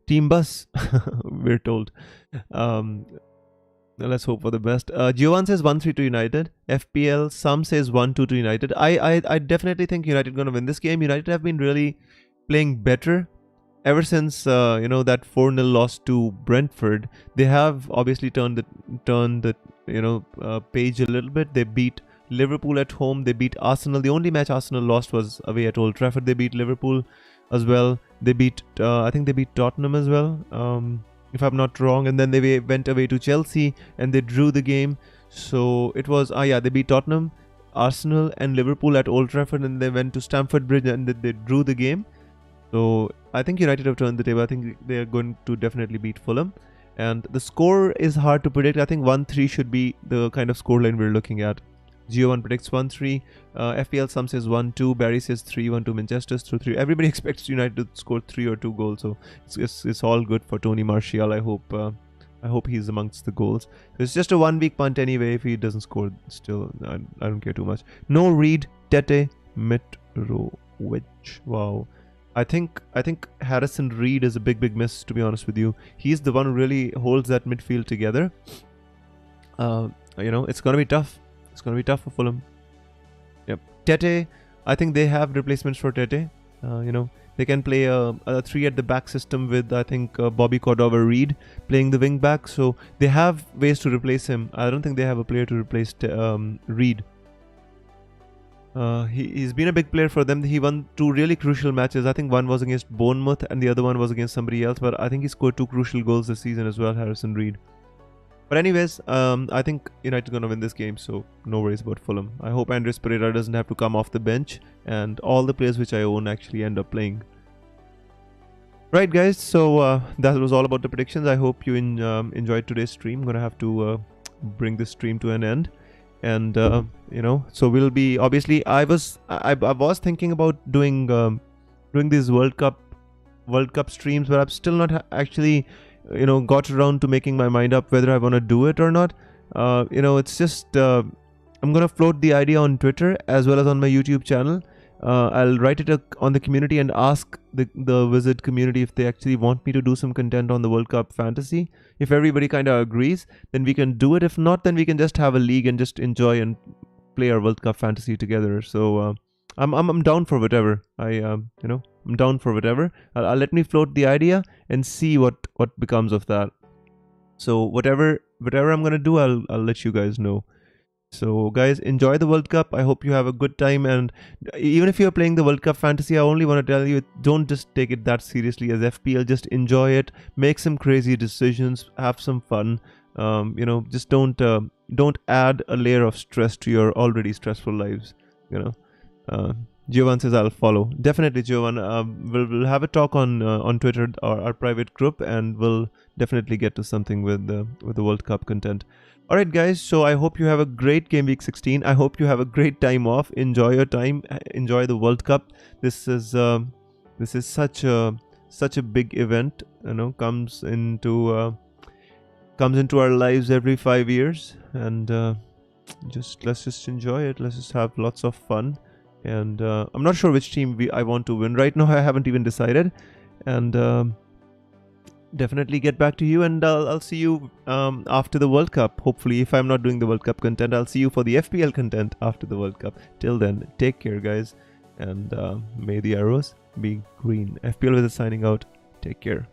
team bus. We're told. Let's hope for the best. Giovan says 1-3 to United. FPL Sam says 1-2 to United. I definitely think United going to win this game. United have been really playing better. Ever since that 4-0 loss to Brentford, they have obviously turned the page a little bit. They beat Liverpool at home. They beat Arsenal. The only match Arsenal lost was away at Old Trafford. They beat Liverpool as well. They beat I think they beat Tottenham as well, if I'm not wrong. And then they went away to Chelsea and they drew the game. So it was they beat Tottenham, Arsenal and Liverpool at Old Trafford, and they went to Stamford Bridge and they drew the game. So I think United have turned the table. I think they are going to definitely beat Fulham. And the score is hard to predict. I think 1-3 should be the kind of scoreline we're looking at. Gio1 predicts 1-3. FPL Sam says 1-2. Barry says 3-1 to Manchester. 3. Everybody expects United to score 3 or 2 goals. So it's all good for Tony Martial. I hope he's amongst the goals. It's just a 1 week punt anyway. If he doesn't score, still I don't care too much. No Reed, Tete, Mitrovic. Wow. I think Harrison Reed is a big miss, to be honest with you. He's the one who really holds that midfield together. It's going to be tough. It's going to be tough for Fulham. Yep. Tete, I think they have replacements for Tete. They can play a 3 at the back system with, I think, Bobby Cordova Reed playing the wing back. So they have ways to replace him. I don't think they have a player to replace Reed. He's been a big player for them. He won 2 really crucial matches. I think one was against Bournemouth and the other one was against somebody else. But I think he scored 2 crucial goals this season as well, Harrison Reed. But anyways, I think United are going to win this game, so no worries about Fulham. I hope Andres Pereira doesn't have to come off the bench and all the players which I own actually end up playing. Right guys, so that was all about the predictions. I hope you enjoyed today's stream. I'm going to have to bring this stream to an end. And so we'll be, obviously I was thinking about doing these World Cup streams, but I've still not actually got around to making my mind up whether I want to do it or not. It's just I'm gonna float the idea on Twitter as well as on my YouTube channel. I'll write it on the community and ask the Wizard community if they actually want me to do some content on the World Cup fantasy. If everybody kind of agrees, then we can do it. If not, then we can just have a league and just enjoy and play our World Cup fantasy together. So I'm down for whatever. I'm down for whatever. I'll let me float the idea and see what becomes of that. So whatever I'm gonna do, I'll let you guys know. So guys, enjoy the World Cup. I hope you have a good time, and even if you're playing the World Cup fantasy, I only want to tell you, don't just take it that seriously as FPL. Just enjoy it, make some crazy decisions, have some fun. Just don't add a layer of stress to your already stressful lives. Giovan says I'll follow. Definitely, Giovan. We'll have a talk on Twitter or our private group, and we'll definitely get to something with the World Cup content. Alright guys, so I hope you have a great game week 16. I hope you have a great time off. Enjoy your time. Enjoy the World Cup. This is such a big event. Comes into our lives every 5 years, and let's just enjoy it. Let's just have lots of fun. And I'm not sure which team I want to win right now. I haven't even decided. And definitely get back to you, and I'll see you after the World Cup. Hopefully, if I'm not doing the World Cup content, I'll see you for the FPL content after the World Cup. Till then, take care, guys, and may the arrows be green. FPL with signing out. Take care.